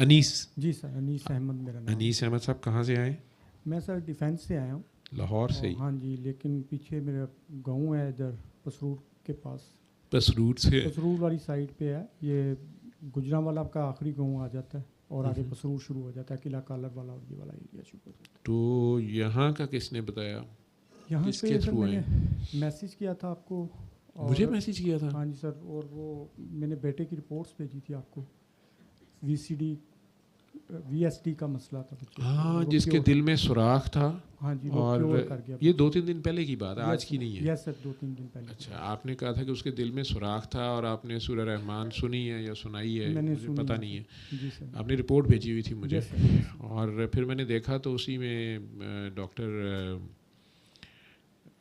अनीस? जी sir, Anees Ahmad मेरा नाम। अनीस अहमद साहब कहाँ से आए? मैं सर डिफेंस से आया हूँ। लाहौर से ही? हाँ जी, लेकिन पीछे मेरा गांव है इधर पसरूर के पास। पसरूर से? पसरूर वाली साइड पे है ये, गुजरांवाला का आखिरी गांव आ जाता है और आगे पसरूर शुरू हो जाता है, किला कालर वाला और ये वाला एरिया शुरू हो जाता है। तो यहाँ का किसने बताया? यहाँ किसके पे सर थ्रू आए? मैंने मैसेज किया था आपको। मुझे मैसेज किया था? हाँ जी सर, और वो मैंने बेटे की रिपोर्ट्स भेजी थी आपको। वीसीडी वीएसडी का मसला था बच्चे। हाँ, जिसके दिल में सुराख था। हाँ जी, वो और क्योर कर गया। ये 2-3 दिन पहले की बात है, आज की नहीं है? यस सर, 2-3 दिन पहले। अच्छा, आपने कहा था कि उसके दिल में सुराख था और आपने सूरह रहमान सुनी है या सुनाई है, मुझे पता नहीं है। जी सर। आपने रिपोर्ट भेजी हुई थी मुझे। Yes sir. और फिर मैंने देखा तो उसी में डॉक्टर,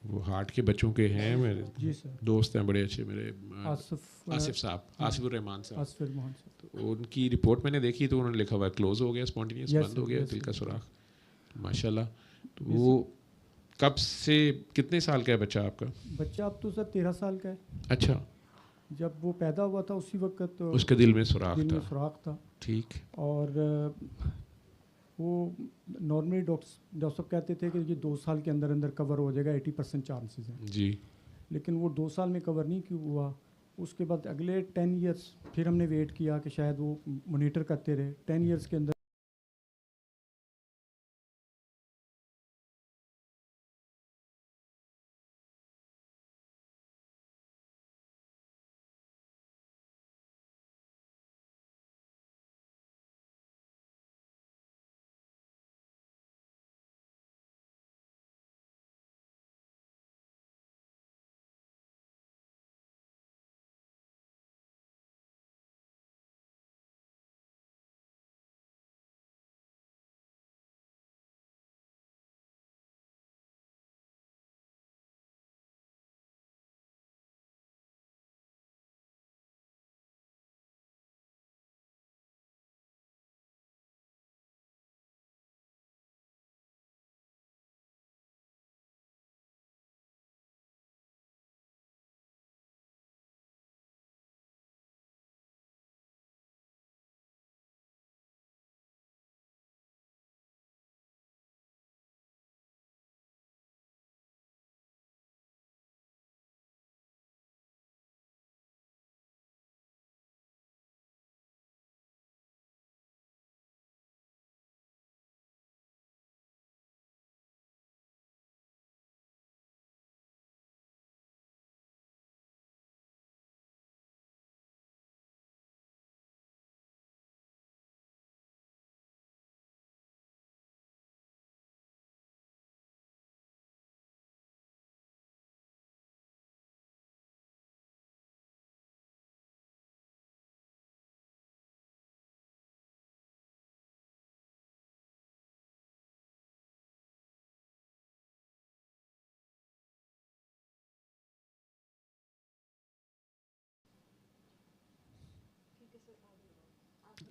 वो हार्ट के बच्चों के हैं, मेरे जी सर, दोस्त हैं बड़े अच्छे मेरे, आसिफ साहब, आसिफुर रहमान साहब। आसिफ रहमान साहब। तो उनकी रिपोर्ट मैंने देखी तो उन्होंने लिखा हुआ है क्लोज हो गया, स्पॉन्टेनियस बंद हो गया दिल का सुराख। माशाल्लाह। तो वो कब से, कितने साल का है बच्चा आपका? बच्चा अब तो सर 13 साल का है। अच्छा। जब वो पैदा हुआ था उसी वक्त तो उसके दिल में सुराख था। ठीक। और वो नॉर्मली डॉक्टर साहब कहते थे कि ये 2 साल के अंदर अंदर कवर हो जाएगा, 80% चांसेस हैं जी। लेकिन वो 2 साल में कवर नहीं क्यों हुआ। उसके बाद अगले 10 इयर्स फिर हमने वेट किया कि शायद वो मॉनिटर करते रहे। 10 इयर्स के अंदर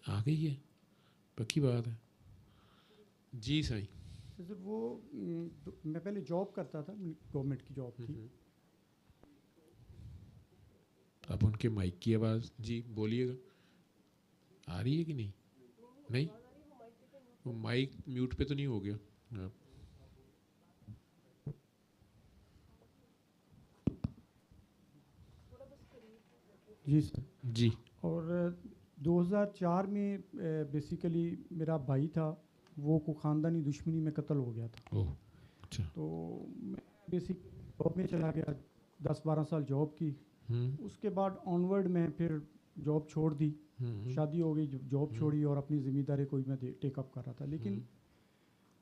आ गई है, पक्की बात है जी सही। सर वो मैं पहले जॉब करता था, गवर्नमेंट की जॉब थी। अब उनके माइक की आवाज़ जी बोलिएगा, आ रही है कि नहीं? नहीं, वो माइक म्यूट पे तो नहीं हो गया? जी सर जी। और 2004 में बेसिकली मेरा भाई था, वो को ख़ानदानी दुश्मनी में कत्ल हो गया था। ओह अच्छा। तो मैं बेसिक जॉब में चला गया, 10-12 साल जॉब की। उसके बाद ऑनवर्ड मैं फिर जॉब छोड़ दी, शादी हो गई, जॉब छोड़ी और अपनी ज़िम्मेदारी को मैं टेकअप कर रहा था। लेकिन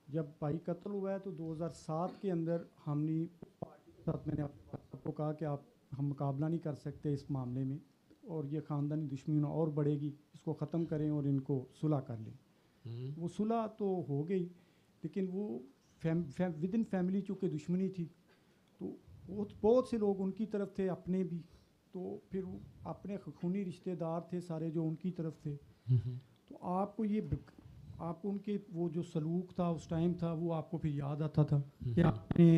जब भाई कत्ल हुआ है तो 2007 के अंदर हमने पार्टी के साथ, मैंने आपको कहा कि हम मुकाबला नहीं कर सकते इस मामले में और ये ख़ानदानी दुश्मनी और बढ़ेगी, इसको ख़त्म करें और इनको सुलह कर लें। वो सुलह तो हो गई लेकिन वो विद इन फैमिली चूँकि दुश्मनी थी तो बहुत से लोग उनकी तरफ थे, अपने भी, तो फिर अपने खूनी रिश्तेदार थे सारे जो उनकी तरफ थे। तो आपको उनके वो जो सलूक था उस टाइम था वो आपको फिर याद आता था कि आपने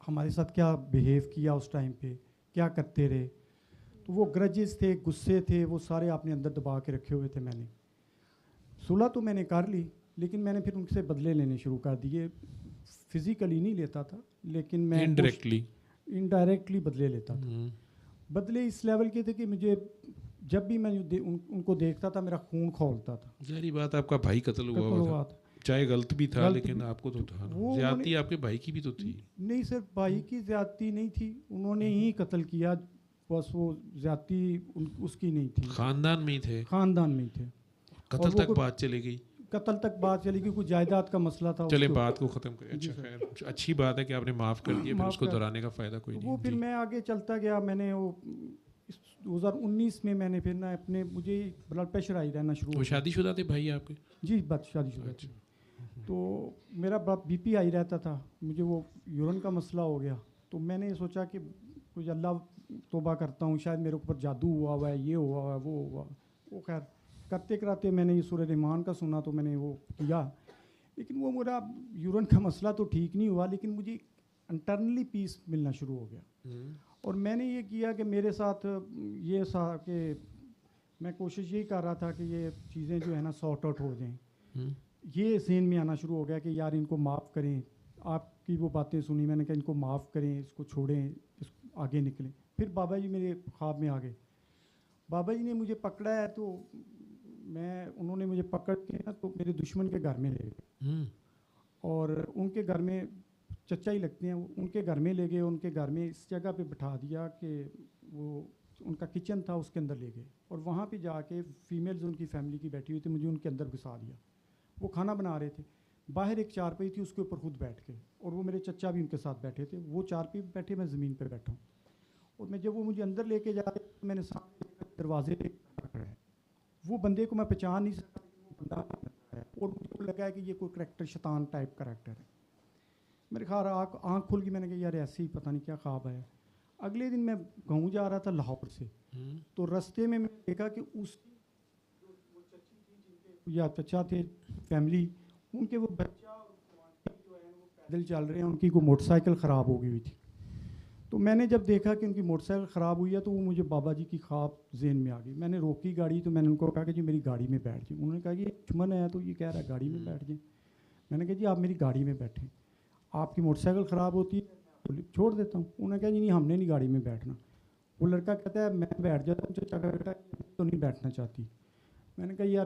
हमारे साथ क्या बिहेव किया उस टाइम पे, क्या करते रहे। तो वो ग्रजेस थे, गुस्से थे, वो सारे आपने अंदर दबा के रखे हुए थे मैंने। सुलह तो मैंने कर ली, लेकिन मैंने फिर उनसे बदले लेने शुरू कर दिए। फिजिकली नहीं लेता था, लेकिन मैं इनडायरेक्टली बदले लेता था। बदले इस लेवल के थे कि मुझे जब भी मैं उनको देखता था मेरा खून खौलता था। जारी बात, आपका भाई कत्ल हुआ था, चाहे गलत भी था, लेकिन आपको तो था। ज्यादती आपके भाई की भी तो थी। नहीं सर, भाई की ज्यादती नहीं थी, उन्होंने ही कत्ल किया, बस वो ज्यादती उसकी नहीं थी। खानदान में ही थे? खानदान में ही थे। कत्ल तक बात चली गई? कत्ल तक बात चली गई, कुछ जायदाद का मसला था। चले बात को ख़त्म करें। अच्छा खैर, अच्छी बात है कि आपने माफ़ कर दिया, फिर उसको दोहराने का फ़ायदा कोई नहीं। वो फिर मैं आगे चलता गया। मैंने वो 2019 में मैंने फिर ना अपने, मुझे ब्लड प्रेशर आई रहना शुरू। वो शादीशुदा थे भाई आपके? जी, बात शादीशुदा थे। तो मेरा बीपी आई रहता था, मुझे वो यूरिन का मसला हो गया। तो मैंने सोचा कि कुछ अल्लाह तौबा करता हूँ, शायद मेरे ऊपर जादू हुआ हुआ है, ये हुआ हुआ है, वो हुआ। वो खैर करते कराते मैंने ये सूरह रहमान का सुना, तो मैंने वो किया। लेकिन वो मेरा यूरिन का मसला तो ठीक नहीं हुआ, लेकिन मुझे इंटरनली पीस मिलना शुरू हो गया। और मैंने ये किया कि मेरे साथ ये कि मैं कोशिश यही कर रहा था कि ये चीज़ें जो है ना सॉर्ट आउट हो जाएं। ये सीन में आना शुरू हो गया कि यार इनको माफ़ करें। आपकी वो बातें सुनी मैंने, कहा इनको माफ़ करें, इसको छोड़ें, इसको आगे निकलें। फिर बाबा जी मेरे ख्वाब में आ गए। बाबा जी ने मुझे पकड़ा है, तो उन्होंने मुझे पकड़ के ना तो मेरे दुश्मन के घर में ले गए। और उनके घर में चचा ही लगते हैं, उनके घर में ले गए। उनके घर में इस जगह पे बिठा दिया कि वो उनका किचन था, उसके अंदर ले गए। और वहाँ पे जाके फीमेल्स उनकी फैमिली की बैठी हुई थी, मुझे उनके अंदर घुसा दिया। वो खाना बना रहे थे, बाहर एक चारपाई थी, उसके ऊपर खुद बैठ के, और वो मेरे चचा भी उनके साथ बैठे थे। वो चारपाई पे बैठे, मैं ज़मीन पे बैठा हूँ। और मैं जब वो मुझे अंदर लेके जा रहे, मैंने सामने दरवाजे पे पकड़ा है। वो बंदे को मैं पहचान नहीं सकता, बंदा है। और मुझे लगा है कि ये कोई करैक्टर, शैतान टाइप करैक्टर है। मेरे ख्याल आँख खुल गई। मैंने कहा यार ऐसे ही पता नहीं क्या ख्वाब है। अगले दिन मैं गाँव जा रहा था लाहौर से, तो रास्ते में मैंने देखा कि उस या चचा थे फैमिली, उनके वो बच्चा और जो है वो पैदल चल रहे हैं, उनकी कोई मोटरसाइकिल ख़राब हो गई हुई थी। तो मैंने जब देखा कि उनकी मोटरसाइकिल ख़राब हुई है, तो वो मुझे बाबा जी की ख्वाब जहन में आ गई। मैंने रोकी गाड़ी, तो मैंने उनको कहा कि जी मेरी गाड़ी में बैठ जाए। उन्होंने कहा कि ये दुश्मन है, तो ये कह रहा है गाड़ी में बैठ जाए। मैंने कहा जी आप मेरी गाड़ी में बैठें, आपकी मोटरसाइकिल ख़राब होती है तो छोड़ देता हूँ। उन्होंने कहा जी नहीं, हमने नहीं गाड़ी में बैठना। वो लड़का कहता है मैं बैठ जाता हूँ, चचा बेटा तो नहीं बैठना चाहती। मैंने कहा यार,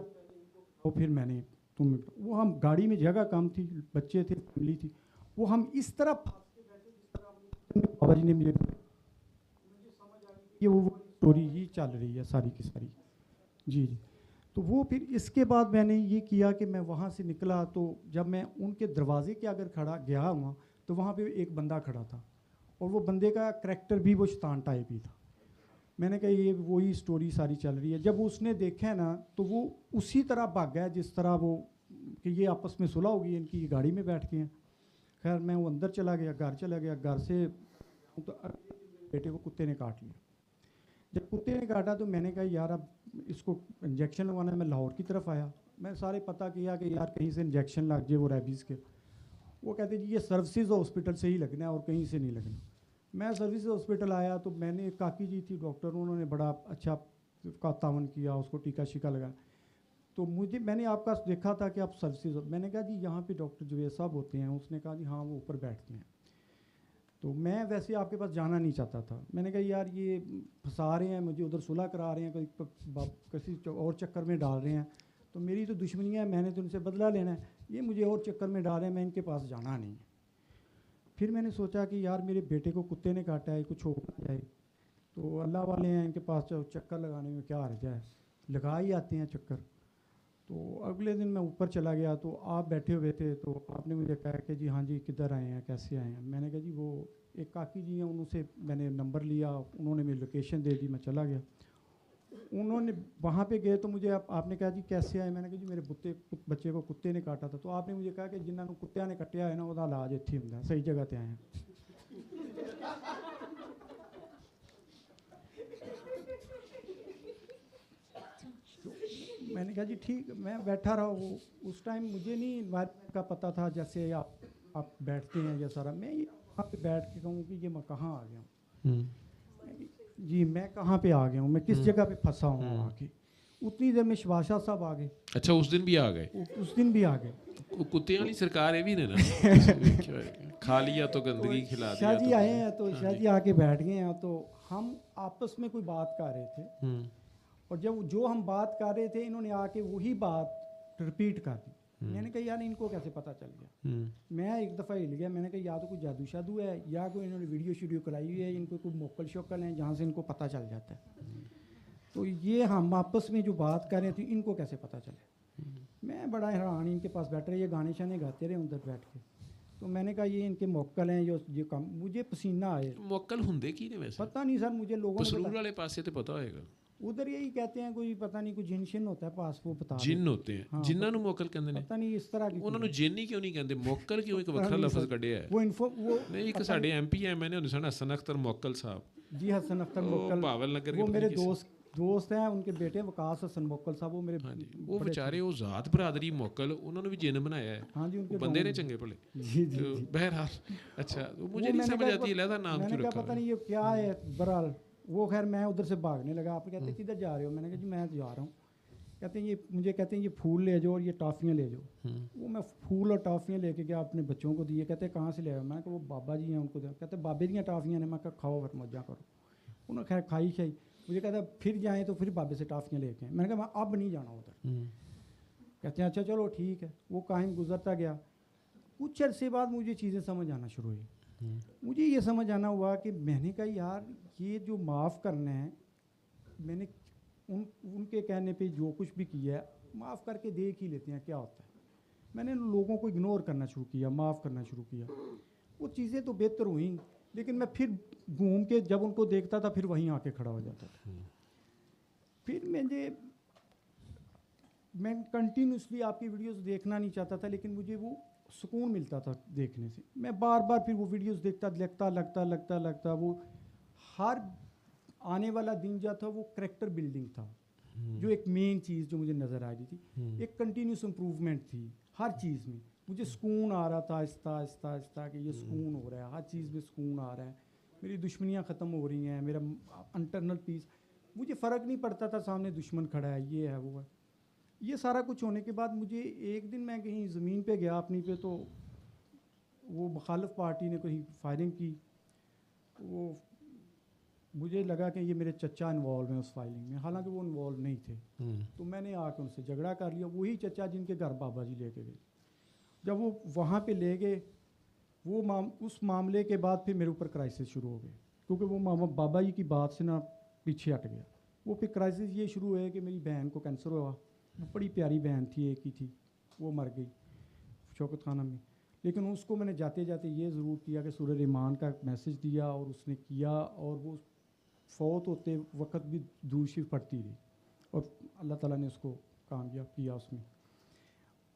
तो फिर मैंने वो हम गाड़ी में जगह कम थी, बच्चे थे, फैमिली थी, वो हम इस तरह बाबा जी ने मुझे समझ आ गई कि वो स्टोरी ही चल रही है सारी की सारी। जी जी। तो वो फिर इसके बाद मैंने ये किया कि मैं वहाँ से निकला, तो जब मैं उनके दरवाजे के अगर खड़ा गया वहाँ, तो वहाँ पे एक बंदा खड़ा था, और वो बंदे का करैक्टर भी वो शैतान टाइप ही था। मैंने कहा ये वही स्टोरी सारी चल रही है। जब उसने देखा है ना, तो वो उसी तरह भाग गया जिस तरह वो कि ये आपस में सुलह होगी, इनकी ये गाड़ी में बैठ के हैं। खैर मैं वो अंदर चला गया, घर चला गया। घर से तो बेटे को कुत्ते ने काट लिया। जब कुत्ते ने काटा तो मैंने कहा यार अब इसको इंजेक्शन लगवाना है। मैं लाहौर की तरफ आया, मैं सारे पता किया कि यार कहीं से इंजेक्शन लग जाए वो रेबीज़ के। वो कहते जी ये सर्विसेज हॉस्पिटल से ही लगना है और कहीं से नहीं लगना। मैं सर्विस हॉस्पिटल आया, तो मैंने काकी जी थी डॉक्टर, उन्होंने बड़ा अच्छा का तावन किया, उसको टीका शीका लगा। तो मैंने आपका देखा था कि आप सर्विसेज, मैंने कहा जी यहाँ पे डॉक्टर जुवेद साहब होते हैं। उसने कहा जी हाँ वो ऊपर बैठते हैं। तो मैं वैसे आपके पास जाना नहीं चाहता था। मैंने कहा यार ये फंसा रहे हैं मुझे, उधर सुलह करा रहे हैं, किसी और चक्कर में डाल रहे हैं। तो मेरी तो दुश्मनी है, मैंने तो उनसे बदला लेना है, ये मुझे और चक्कर में डाल रहे हैं, मैं इनके पास जाना नहीं है। फिर मैंने सोचा कि यार मेरे बेटे को कुत्ते ने काटा है, कुछ हो जाए, तो अल्लाह वाले हैं, इनके पास चक्कर लगाने में क्या हर्ज है, लगा ही आते हैं चक्कर। तो अगले दिन मैं ऊपर चला गया, तो आप बैठे हुए थे, तो आपने मुझे कहा कि जी हाँ जी किधर आए हैं, कैसे आए हैं। मैंने कहा जी वो एक काकी जी हैं, उनसे मैंने नंबर लिया, उन्होंने मेरी लोकेशन दे दी, मैं चला गया। उन्होंने वहाँ पे गए तो मुझे आपने कहा जी कैसे आए। मैंने कहा जी मेरे बच्चे को कुत्ते ने काटा था। तो आपने मुझे कहा कि जिन्होंने कुत्तिया ने कटिया है ना, वह इलाज इत्थे हुंदा, सही जगह पे आए हैं। मैंने कहा जी ठीक। मैं बैठा रहा, वो उस टाइम मुझे नहीं इन्वायरमेंट का पता था, जैसे आप बैठते हैं या सारा। मैं वहाँ पे बैठ के कहूँ कि ये मैं कहाँ आ गया हूँ, जी मैं कहाँ पे आ गया हूँ, मैं किस जगह पे फंसा हूँ आके। उतनी देर में शहबाज शाह साहब आ गए। अच्छा, उस दिन भी आ गए? उस दिन भी आ गए। कुत्ते वाली सरकार है भी ने ना खा लिया तो गंदगी खिला दिया। शाह जी आए हैं तो शाह जी आके बैठ गए हैं, तो हम आपस में कोई बात कर रहे थे, और जब जो हम बात कर रहे थे इन्होंने आके वही बात रिपीट कर दी। मैंने कहा यार इनको कैसे पता चल गया? मैं एक दफ़ा हिल गया, मैंने कहा या तो कोई जादू शादू है या कोई इन्होंने वीडियो शीडियो कराई हुई है, इनको कोई मोकल शोकल हैं जहाँ से इनको पता चल जाता है। तो ये हम आपस में जो बात कर रहे थे इनको कैसे पता चले? मैं बड़ा हैरान, इनके पास बैठ रहे, ये गाने शाने गाते रहे उधर बैठ के। तो मैंने कहा ये इनके मोकल हैं जो ये कम, मुझे पसीना आए। मोकल हुंदे की ने वैसे? पता नहीं सर, मुझे लोगों ने पसरूर वाले पासे तो पता होएगा। उधर यही कहते हैं कोई पता नहीं कोई जिन शिन होता है पास, वो बता जिन होते हैं। हाँ, जिन्ना नु मोकल कहंदे ने? पता नहीं इस तरह की। उन्होंने जिन ही क्यों नहीं कहंदे? मोकल क्यों एक वखरा लफ्ज़ कढ़िया है? वो इन्फो वो नहीं, एक साडे एमपी है, मैंने उन्हें सुना हसन अख्तर मोकल साहब। जी हसन अख्तर मोकल, भावल नगर के वो मेरे दोस्त हैं, उनके बेटे वकास हसन मोकल साहब, वो मेरे। हाँ जी, वो बेचारे वो ज़ात बरादरी मोकल, उन्होंने भी जिन बनाया है। हाँ जी, उनके बंदे ने चंगे भले। जी जी बहरहाल अच्छा, मुझे नहीं समझ आती है लहदा नाम क्यों रखा? पता नहीं ये क्या है। बहरहाल वो खैर मैं उधर से भागने लगा। आप कहते हैं किधर जा रहे हो? मैंने कहा जी मैं जा रहा हूँ। कहते हैं ये मुझे कहते हैं ये फूल ले जाओ और ये टॉफ़ियाँ ले जाओ। वो मैं फूल और टॉफ़ियाँ लेके गया, अपने बच्चों को दिए। कहते हैं कहाँ से ले आए? मैंने कहा वो बाबा जी हैं उनको दे। कहते बाबे दी टॉफ़ियाँ ने। मैं कहा खाओ फिर मौजा करो। उन्होंने खैर खाई शाई। मुझे कहता फिर जाएँ तो फिर बाबे से टॉफ़ियाँ लेके आए। मैंने कहा मैं अब नहीं जाना उधर। कहते हैं अच्छा चलो ठीक है। वो कायम गुजरता गया। कुछ अरसे बाद मुझे चीज़ें समझ आना शुरू हुई। मुझे ये समझ आना हुआ कि मैंने कहा यार ये जो माफ़ करना है, मैंने उनके कहने पे जो कुछ भी किया है माफ़ करके देख ही लेते हैं क्या होता है। मैंने लोगों को इग्नोर करना शुरू किया, माफ़ करना शुरू किया। वो चीज़ें तो बेहतर हुई, लेकिन मैं फिर घूम के जब उनको देखता था फिर वहीं आके खड़ा हो जाता था। फिर मैं कंटिन्यूसली आपकी वीडियोस देखना नहीं चाहता था, लेकिन मुझे वो सुकून मिलता था देखने से। मैं बार बार फिर वो वीडियोस देखता, लगता वो हर आने वाला दिन जो था वो करैक्टर बिल्डिंग था, जो एक मेन चीज़ जो मुझे नज़र आ रही थी। एक कंटिन्यूस इम्प्रूवमेंट थी हर चीज़ में। मुझे सुकून आ रहा था आहिस्ता आहिस्ता कि ये सुकून हो रहा है, हर चीज़ में सुकून आ रहा है, मेरी दुश्मनियाँ ख़त्म हो रही हैं, मेरा इंटरनल पीस। मुझे फ़र्क नहीं पड़ता था सामने दुश्मन खड़ा है, ये है वो है। ये सारा कुछ होने के बाद मुझे एक दिन मैं कहीं ज़मीन पे गया अपनी पे, तो वो मुखालिफ पार्टी ने कहीं फायरिंग की। वो मुझे लगा कि ये मेरे चचा इन्वॉल्व हैं उस फायरिंग में, हालांकि वो इन्वॉल्व नहीं थे। तो मैंने आके उनसे झगड़ा कर लिया। वही चचा जिनके घर बाबा जी लेके गए। जब वो वहाँ पे ले गए, वो उस मामले के बाद फिर मेरे ऊपर क्राइसिस शुरू हो गए, क्योंकि वो बाबा जी की बात से ना पीछे हट गया। वो फिर क्राइसिस ये शुरू हुए कि मेरी बहन को कैंसर हुआ। वो बड़ी प्यारी बहन थी, एक ही थी, वो मर गई शौकत खाना में। लेकिन उसको मैंने जाते जाते ये ज़रूर किया कि सूरह रहमान का मैसेज दिया, और उसने किया, और वो फौत होते वक्त भी दुरूद शरीफ पढ़ती रही, और अल्लाह ताला ने उसको कामयाब किया उसमें।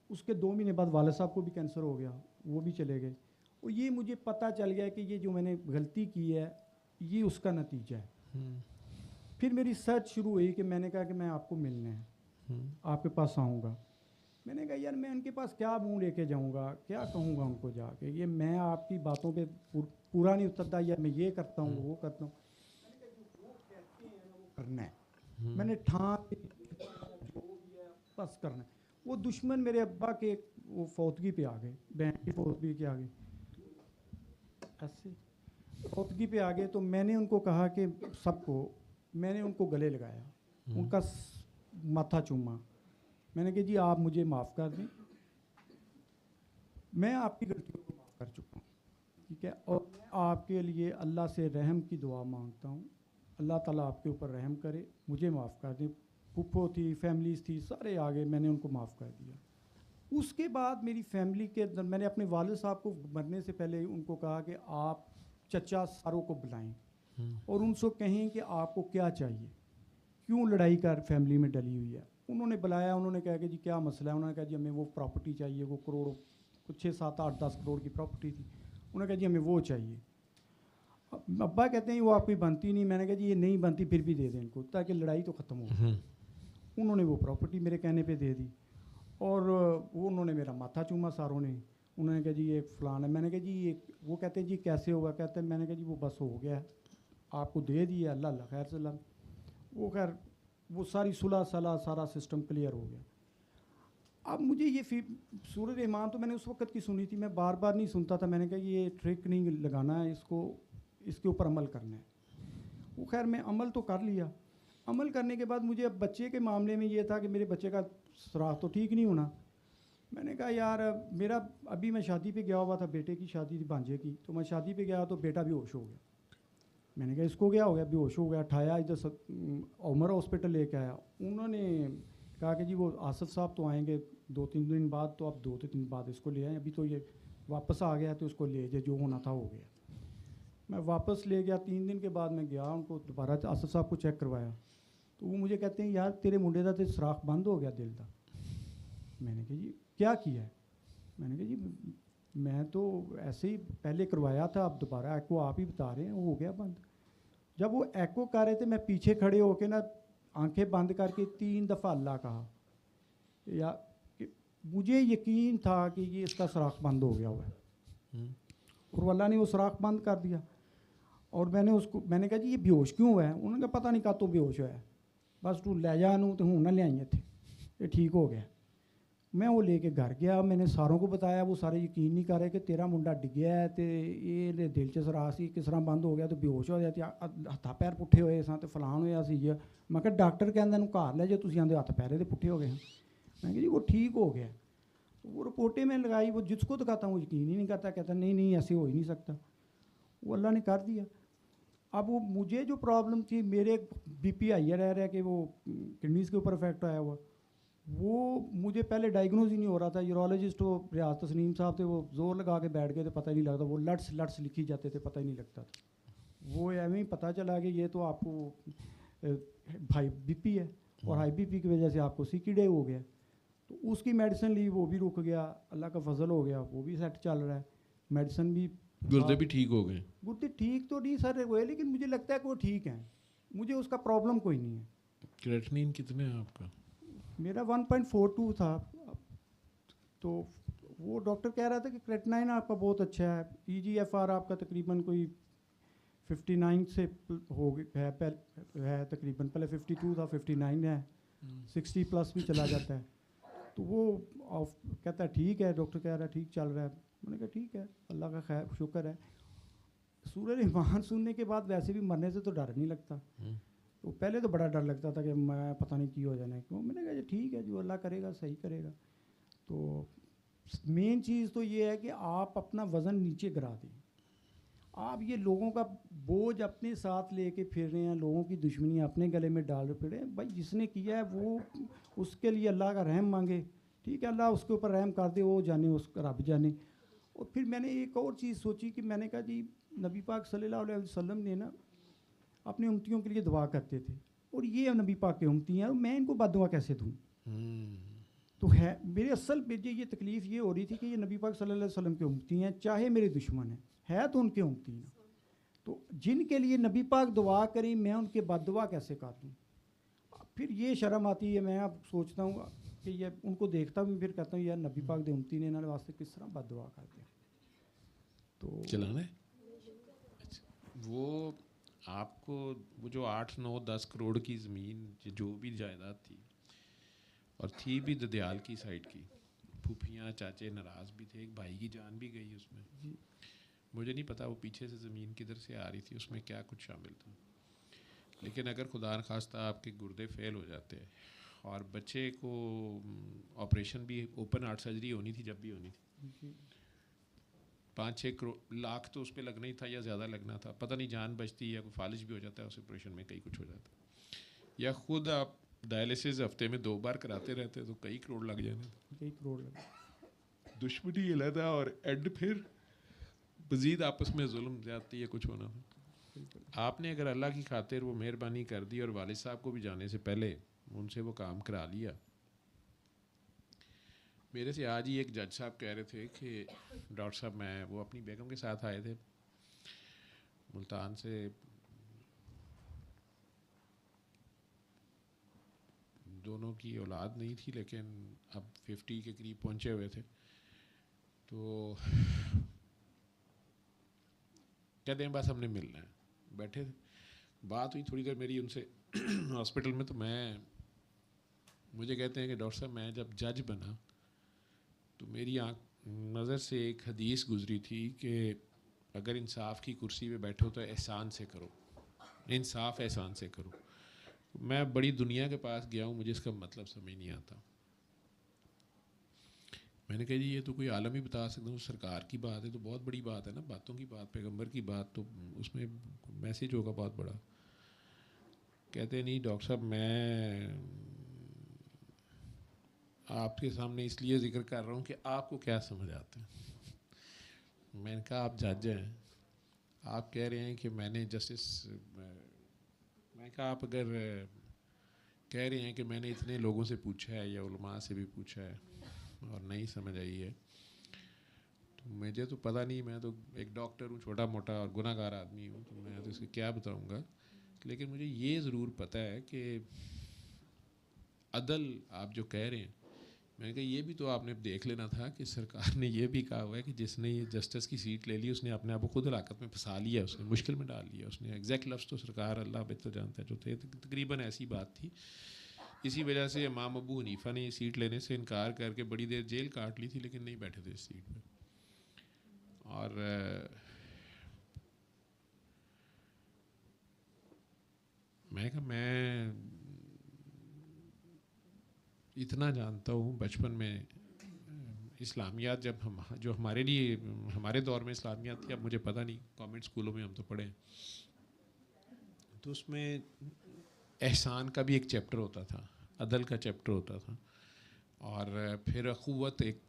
उसके 2 महीने बाद वालिद साहब को भी कैंसर हो गया, वो भी चले गए। और ये मुझे पता चल गया कि ये जो मैंने गलती की है ये उसका नतीजा है। फिर मेरी सर्च शुरू हुई कि मैंने कहा कि मैं आपको मिलने हैं, आपके पास आऊँगा। मैंने कहा यार मैं उनके पास क्या मुँह लेके जाऊँगा, क्या कहूँगा उनको जाके? ये मैं आपकी बातों पे पूरा नहीं उतरता, या मैं ये करता हूँ वो करता हूँ। करना है, मैंने ठान बस करना है। वो दुश्मन मेरे अब्बा के वो फौतगी पे आ गए, बहन की फौतगी के आ गए, ऐसे फौतगी पे आ गए। तो मैंने उनको कहा कि सबको, मैंने उनको गले लगाया, उनका माथा चूमा। मैंने कहा जी आप मुझे माफ़ कर दें, मैं आपकी गलतियों को माफ़ कर चुका हूँ, ठीक है। और आपके लिए अल्लाह से रहम की दुआ मांगता हूँ, अल्लाह ताला आपके ऊपर रहम करे, मुझे माफ़ कर दें। फूफो थी, फैमिलीज़ थी, सारे आ गए, मैंने उनको माफ़ कर दिया। उसके बाद मेरी फैमिली के अंदर मैंने अपने वालिद साहब को मरने से पहले उनको कहा कि आप चचा सारों को बुलाएं और उनसे कहें कि आपको क्या चाहिए, क्यों लड़ाई कर फैमिली में डली हुई है। उन्होंने बुलाया, उन्होंने कहा कि जी क्या मसला है। उन्होंने कहा जी हमें वो प्रॉपर्टी चाहिए, वो करोड़ों, कुछ 6, 7, 8, 10 करोड़ की प्रॉपर्टी थी। उन्होंने कहा जी हमें वो चाहिए। अब्बा कहते हैं वो आपकी बनती नहीं। मैंने कहा जी ये नहीं बनती, फिर भी दे दें इनको, ताकि लड़ाई तो ख़त्म हो। उन्होंने वो प्रॉपर्टी मेरे कहने पे दे दी, और वो उन्होंने मेरा माथा चूमा सारों ने। उन्होंने कहा जी ये फ़लान है। मैंने कहा जी ये, वो कहते हैं जी कैसे होगा? कहते हैं, मैंने कहा जी वो बस हो गया, आपको दे दिया, अल्लाह खैर सलाम। वो खैर वो सारी सुलह सलाह सारा सिस्टम क्लियर हो गया। अब मुझे ये सूरत रहमान तो मैंने उस वक्त की सुनी थी, मैं बार बार नहीं सुनता था। मैंने कहा ये ट्रिक नहीं लगाना है, इसको इसके ऊपर अमल करना है। वो खैर मैं अमल तो कर लिया। अमल करने के बाद मुझे अब बच्चे के मामले में ये था कि मेरे बच्चे का सुराख तो ठीक नहीं होना। मैंने कहा यार मेरा अभी मैं शादी पे गया हुआ था, बेटे की शादी थी भांजे की, तो मैं शादी पे गया तो बेटा बेहोश हो गया। मैंने कहा इसको क्या हो गया, बेहोश हो गया। उठाया इधर उमर हॉस्पिटल लेके आया। उन्होंने कहा कि जी वो आसिफ साहब तो आएंगे 2-3 दिन बाद, तो आप 2-3 दिन बाद इसको ले आए, अभी तो ये वापस आ गया तो इसको ले जाए, जो होना था हो गया। मैं वापस ले गया। 3 दिन के बाद मैं गया, उनको दोबारा आसिफ साहब को चेक करवाया, तो वो मुझे कहते हैं यार तेरे मुंडे का तो सुराख बंद हो गया दिल का। मैंने कहा जी क्या किया है? मैंने कहा जी मैं तो ऐसे ही पहले करवाया था, अब दोबारा एको आप ही बता रहे हैं हो गया बंद। जब वो एको कर रहे थे मैं पीछे खड़े होके ना आंखें बंद करके 3 दफ़ा अल्लाह कहा, या कि मुझे यकीन था कि ये इसका सुराख बंद हो गया हुआ है, और अल्लाह ने वो सुराख बंद कर दिया। और मैंने कहा जी ये बेहोश क्यों हुआ है? उन्होंने कहा पता नहीं कब तो बेहोश हुआ है, बस तू ले जा नू तो हूँ ना ले आई थे, ये ठीक हो गया। मैं वो लेके घर गया, मैंने सारों को बताया, वो सारे यकीन नहीं कर रहे कि तेरा मुंडा डिग्या है तो ये दिल च सराख सी किस तरह बंद हो गया, तो बेहोश हो जाती हत्था पैर पुट्ठे होए सा तो फलान होया सी। मैं कहा डॉक्टर कहंदा नूं घर ले जाओ, तुसीं आंदे हत्थ पैरे दे पुट्ठे हो गए हैं। मैं कहा जी वो ठीक हो गया। वो रिपोर्टें में लगाई, वो जिसको दिखाता हूँ वो यकीन ही नहीं करता, कहता नहीं नहीं ऐसे हो ही नहीं सकता। वो अल्लाह ने कर दिया। अब वो मुझे जो प्रॉब्लम थी, मेरे BP हाई रह रहा है कि वो किडनीज़ के ऊपर इफेक्ट आया हुआ, वो मुझे पहले डायग्नोज ही नहीं हो रहा था। यूरोलॉजिस्ट वो रियाज तस्नीम साहब थे, वो जोर लगा के बैठ गए थे, पता ही नहीं लगता, वो लट्स लिखी जाते थे, पता ही नहीं लगता था। वो एवं ही पता चला कि ये तो आपको हाई BP है, और हाई BP की वजह से आपको CKD हो गया। तो उसकी मेडिसिन ली, वो भी रुक गया, अल्लाह का फजल हो गया, वो भी सेट चल रहा है। मेडिसिन भी, गुर्दे भी ठीक हो गए? गुर्दे ठीक तो नहीं सर हुए, लेकिन मुझे लगता है कि वो ठीक हैं, मुझे उसका प्रॉब्लम कोई नहीं है। क्रेटिनिन कितने है आपका? मेरा 1.42 था, तो वो डॉक्टर कह रहा था कि क्रेटिनाइन आपका बहुत अच्छा है। EGFR आपका तकरीबन कोई 59 से हो गया है तकरीबन, पहले 52 था, 59 है, 60 प्लस भी चला जाता है। तो वो कहता है ठीक है, डॉक्टर कह रहा है ठीक चल रहा है। मैंने कहा ठीक है, अल्लाह का खैर शुक्र है। सूरह रहमान सुनने के बाद वैसे भी मरने से तो डर नहीं लगता, तो पहले तो बड़ा डर लगता था कि मैं पता नहीं की हो जाना है क्यों। मैंने कहा ठीक है, जो अल्लाह करेगा सही करेगा। तो मेन चीज़ तो ये है कि आप अपना वज़न नीचे गिरा दें। आप ये लोगों का बोझ अपने साथ लेके फिर रहे हैं, लोगों की दुश्मनी अपने गले में डाल फिर रहे हैं। भाई जिसने किया है वो उसके लिए अल्लाह का रहम मांगे, ठीक है, अल्लाह उसके ऊपर रहम कर दे, वो जाने उसका रब जाने। और फिर मैंने एक और चीज़ सोची कि मैंने कहा जी नबी पाक सल्लल्लाहु अलैहि वसल्लम ने ना अपने उम्मतियों के लिए दुआ करते थे, और ये नबी पाक के उम्मती हैं, मैं इनको बद्दुआ कैसे दूँ? तो है मेरे असल मुझे ये तकलीफ़ ये हो रही थी कि ये नबी पाक सल्लल्लाहु अलैहि वसल्लम के उम्मती हैं, चाहे मेरे दुश्मन हैं, है तो उनके उम्मती हैं, तो जिनके लिए नबी पाक दुआ करी मैं उनके बद्दुआ कैसे कर दूँ? फिर ये शर्म आती है। मैं अब सोचता हूँ कि ये उनको देखता हूँ, फिर कहता हूँ यार नबी पाक दे उम्मती ने इन्होंने वास्ते किस तरह बद्दुआ कर दिया। तो चलाने वो आपको वो जो 8-9-10 करोड़ की ज़मीन जो भी जायदाद थी, और थी भी ददयाल की साइड की, फूफियाँ चाचे नाराज़ भी थे, एक भाई की जान भी गई उसमें। मुझे नहीं पता वो पीछे से ज़मीन किधर से आ रही थी, उसमें क्या कुछ शामिल था। लेकिन अगर खुदा न खास्ता आपके गुर्दे फेल हो जाते हैं, और बच्चे को ऑपरेशन भी ओपन हार्ट सर्जरी होनी थी, जब भी होनी थी, 5-6 लाख तो उस पर लगना ही था, या ज़्यादा लगना था, पता नहीं जान बचती या कोई फालिज भी हो जाता है उस ऑपरेशन में, कई कुछ हो जाता है। या खुद आप डायलिसिस हफ्ते में 2 बार कराते रहते तो कई करोड़ लग जाने, कई करोड़ लगे। दुश्मनी ये लगा, और एंड फिर मज़ीद आपस में जुल्म ज़्यादती है कुछ होना था। आपने अगर अल्लाह की खातिर वो मेहरबानी कर दी और वालिद साहब को भी जाने से पहले उनसे वो काम करा लिया। मेरे से आज ही एक जज साहब कह रहे थे कि डॉक्टर साहब मैं, वो अपनी बेगम के साथ आए थे मुल्तान से, दोनों की औलाद नहीं थी लेकिन अब 50 के करीब पहुंचे हुए थे। तो कहते हैं बस हमने मिलना है, बैठे थे, बात हुई थोड़ी देर मेरी उनसे, हॉस्पिटल में तो मुझे कहते हैं कि डॉक्टर साहब मैं जब जज बना तो मेरी नज़र से एक हदीस गुजरी थी कि अगर इंसाफ की कुर्सी पे बैठो तो एहसान से करो, इंसाफ एहसान से करो। मैं बड़ी दुनिया के पास गया हूँ, मुझे इसका मतलब समझ नहीं आता। मैंने कहा जी ये तो कोई आलम ही बता सकता हूँ, सरकार की बात है तो बहुत बड़ी बात है ना, बातों की बात, पैगंबर की बात, तो उसमें मैसेज होगा बहुत बड़ा। कहते नहीं डॉक्टर साहब मैं आपके सामने इसलिए जिक्र कर रहा हूँ कि आपको क्या समझ आता है। मैंने कहा आप जज हैं, आप कह रहे हैं कि मैंने जस्टिस, मैं कहा आप अगर कह रहे हैं कि मैंने इतने लोगों से पूछा है या उलमा से भी पूछा है और नहीं समझ आई है, तो मुझे तो पता नहीं, मैं तो एक डॉक्टर हूँ छोटा मोटा और गुनाहगार आदमी हूँ, तो मैं तो इसको क्या बताऊँगा। लेकिन मुझे ये ज़रूर पता है कि अदल आप जो कह रहे हैं, मैंने कहा ये भी तो आपने देख लेना था कि सरकार ने ये भी कहा हुआ है कि जिसने ये जस्टिस की सीट ले ली उसने अपने आप को खुद हलाकत में फंसा लिया, उसने मुश्किल में डाल लिया। उसने एग्जैक्ट लफ्ज़ तो सरकार अल्लाह बेहतर जानता है जो थे, तकरीबन ऐसी बात थी। इसी वजह से इमाम अबू हनीफ़ा ने ये सीट लेने से इनकार करके बड़ी देर जेल काट ली थी, लेकिन नहीं बैठे थे इस सीट पर। और मैं कहा मैं इतना जानता हूँ, बचपन में इस्लामियात जब जो हमारे लिए हमारे दौर में इस्लामियात थी, अब मुझे पता नहीं, कॉन्वेंट स्कूलों में हम तो पढ़े, तो उसमें एहसान का भी एक चैप्टर होता था, अदल का चैप्टर होता था, और फिर अखुवत एक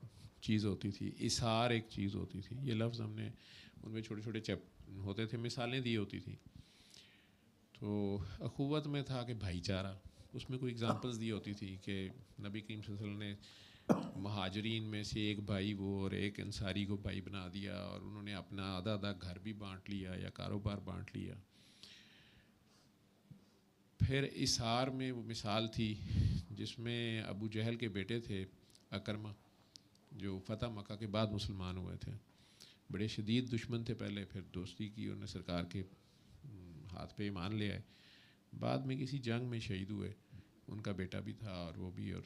चीज़ होती थी, इसार एक चीज़ होती थी। ये लफ्ज़ हमने उनमें छोटे छोटे होते थे, मिसालें दी होती थी। तो अखुवत में था कि भाईचारा, उसमें कोई एग्जांपल्स दी होती थी कि नबी करीम सल्लल्लाहु अलैहि वसल्लम ने महाजरीन में से एक भाई वो और एक अंसारी को भाई बना दिया, और उन्होंने अपना आधा आधा घर भी बांट लिया या कारोबार बांट लिया। फिर इसार में वो मिसाल थी जिसमें अबू जहल के बेटे थे अकरमा, जो फ़तह मक्का के बाद मुसलमान हुए थे, बड़े शदीद दुश्मन थे पहले, फिर दोस्ती की उन्होंने सरकार के हाथ पे ईमान ले आए, बाद में किसी जंग में शहीद हुए, उनका बेटा भी था और वो भी। और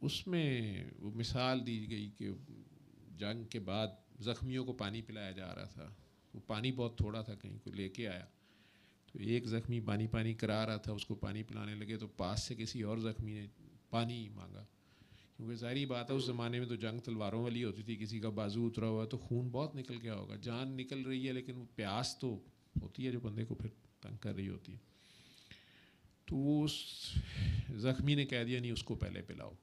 उसमें वो मिसाल दी गई कि जंग के बाद ज़ख्मियों को पानी पिलाया जा रहा था, वो पानी बहुत थोड़ा था, कहीं को लेके आया, तो एक ज़ख्मी पानी पानी करा रहा था, उसको पानी पिलाने लगे तो पास से किसी और ज़ख्मी ने पानी मांगा, क्योंकि ज़ाहिर बात है उस ज़माने में तो जंग तलवारों वाली होती थी, किसी का बाजू उतरा हुआ तो खून बहुत निकल गया होगा, जान निकल रही है, लेकिन वो प्यास तो होती है जो बंदे को फिर तंग कर रही होती है। तो वो उस ज़ख्मी ने कह दिया नहीं उसको पहले पिलाओ,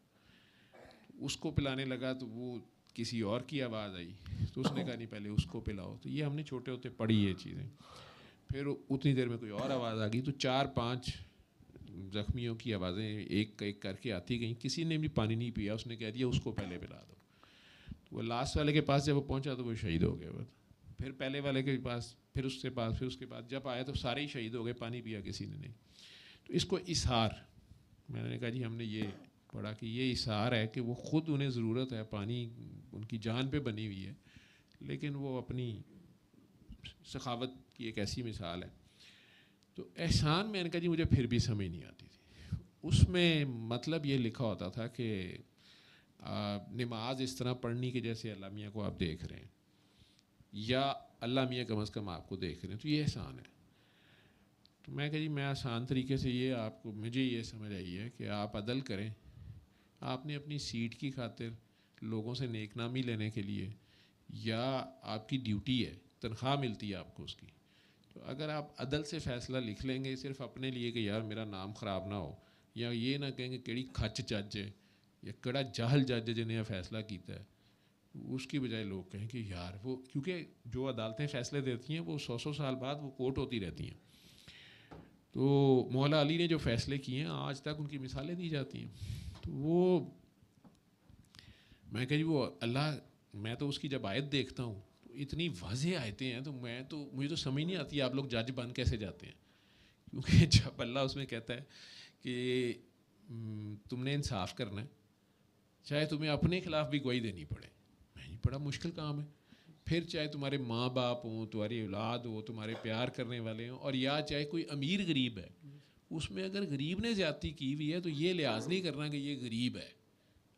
उसको पिलाने लगा तो वो किसी और की आवाज़ आई, तो उसने कहा नहीं पहले उसको पिलाओ। तो ये हमने छोटे होते पढ़ी ये चीज़ें। फिर उतनी देर में कोई और आवाज़ आ गई, तो 4-5 ज़ख्मियों की आवाज़ें एक एक करके आती गई, किसी ने भी पानी नहीं पिया, उसने कह दिया उसको पहले पिला दो। तो वो लास्ट वाले के पास जब वो पहुंचा तो वो शहीद हो गया। फिर पहले वाले के पास, फिर उसके पास, फिर उसके बाद जब आया तो सारे ही शहीद हो गए, पानी पिया किसी ने नहीं। तो इसको इसार, मैंने कहा जी हमने ये पढ़ा कि ये इसार है कि वो ख़ुद उन्हें ज़रूरत है, पानी उनकी जान पे बनी हुई है, लेकिन वो अपनी सखावत की एक ऐसी मिसाल है। तो एहसान मैंने कहा जी मुझे फिर भी समझ नहीं आती थी। उसमें मतलब ये लिखा होता था कि नमाज इस तरह पढ़नी कि जैसे अल्लाह मियाँ को आप देख रहे हैं, या अल्लाह मियाँ कम अज़ कम आपको देख रहे हैं, तो ये एहसान है। तो मैं कहा जी मैं आसान तरीके से ये आपको, मुझे ये समझ आई है कि आप अदल करें, आपने अपनी सीट की खातिर लोगों से नेकनामी लेने के लिए, या आपकी ड्यूटी है, तनख्वाह मिलती है आपको उसकी, तो अगर आप अदल से फ़ैसला लिख लेंगे सिर्फ अपने लिए कि यार मेरा नाम ख़राब ना हो, या ये ना कहेंगे केड़ी खच जज है या कड़ा जाहल जज जिन्हें फ़ैसला किया है, उसकी बजाय लोग कहें कि यार वो, क्योंकि जो अदालतें फ़ैसले देती हैं वो 100 साल बाद वो कोर्ट होती रहती हैं, तो मौला अली ने जो फ़ैसले किए हैं आज तक उनकी मिसालें दी जाती हैं। तो वो मैं कह जी वो अल्लाह, मैं तो उसकी जब आयत देखता हूँ तो इतनी वाज़ेह आयतें हैं, तो मुझे तो समझ नहीं आती आप लोग जज बन कैसे जाते हैं, क्योंकि जब अल्लाह उसमें कहता है कि तुमने इंसाफ करना है चाहे तुम्हें अपने ख़िलाफ़ भी गवाही देनी पड़े, ये बड़ा मुश्किल काम है। फिर चाहे तुम्हारे माँ बाप हों, तुम्हारी औलाद हो, तुम्हारे प्यार करने वाले हों, और या चाहे कोई अमीर गरीब है, उसमें अगर गरीब ने ज़्यादती की हुई है तो ये लिहाज नहीं करना कि ये गरीब है।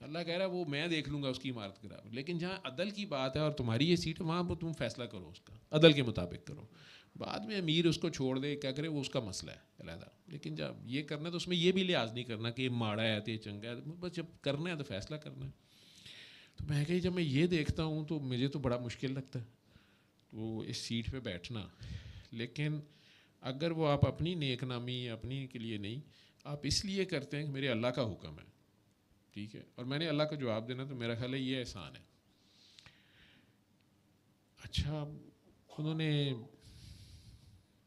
अल्लाह कह रहा है वो मैं देख लूँगा उसकी इमारत खराब। लेकिन जहाँ अदल की बात है और तुम्हारी ये सीट है, वहाँ पर तुम फैसला करो, उसका अदल के मुताबिक करो। बाद में अमीर उसको छोड़ दे, क्या करे, वो उसका मसला है अलहदा। लेकिन जब ये करना है तो उसमें ये भी लिहाज नहीं करना कि ये माड़ा है तो ये चंगा है। बस जब करना है तो फैसला करना है। तो मैं कही जब मैं ये देखता हूँ तो मुझे तो बड़ा मुश्किल लगता है तो इस सीट पे बैठना। लेकिन अगर वो आप अपनी नेकनामी अपनी के लिए नहीं, आप इसलिए करते हैं कि मेरे अल्लाह का हुक्म है, ठीक है, और मैंने अल्लाह को जवाब देना, तो मेरा ख्याल है ये एहसान है। अच्छा, उन्होंने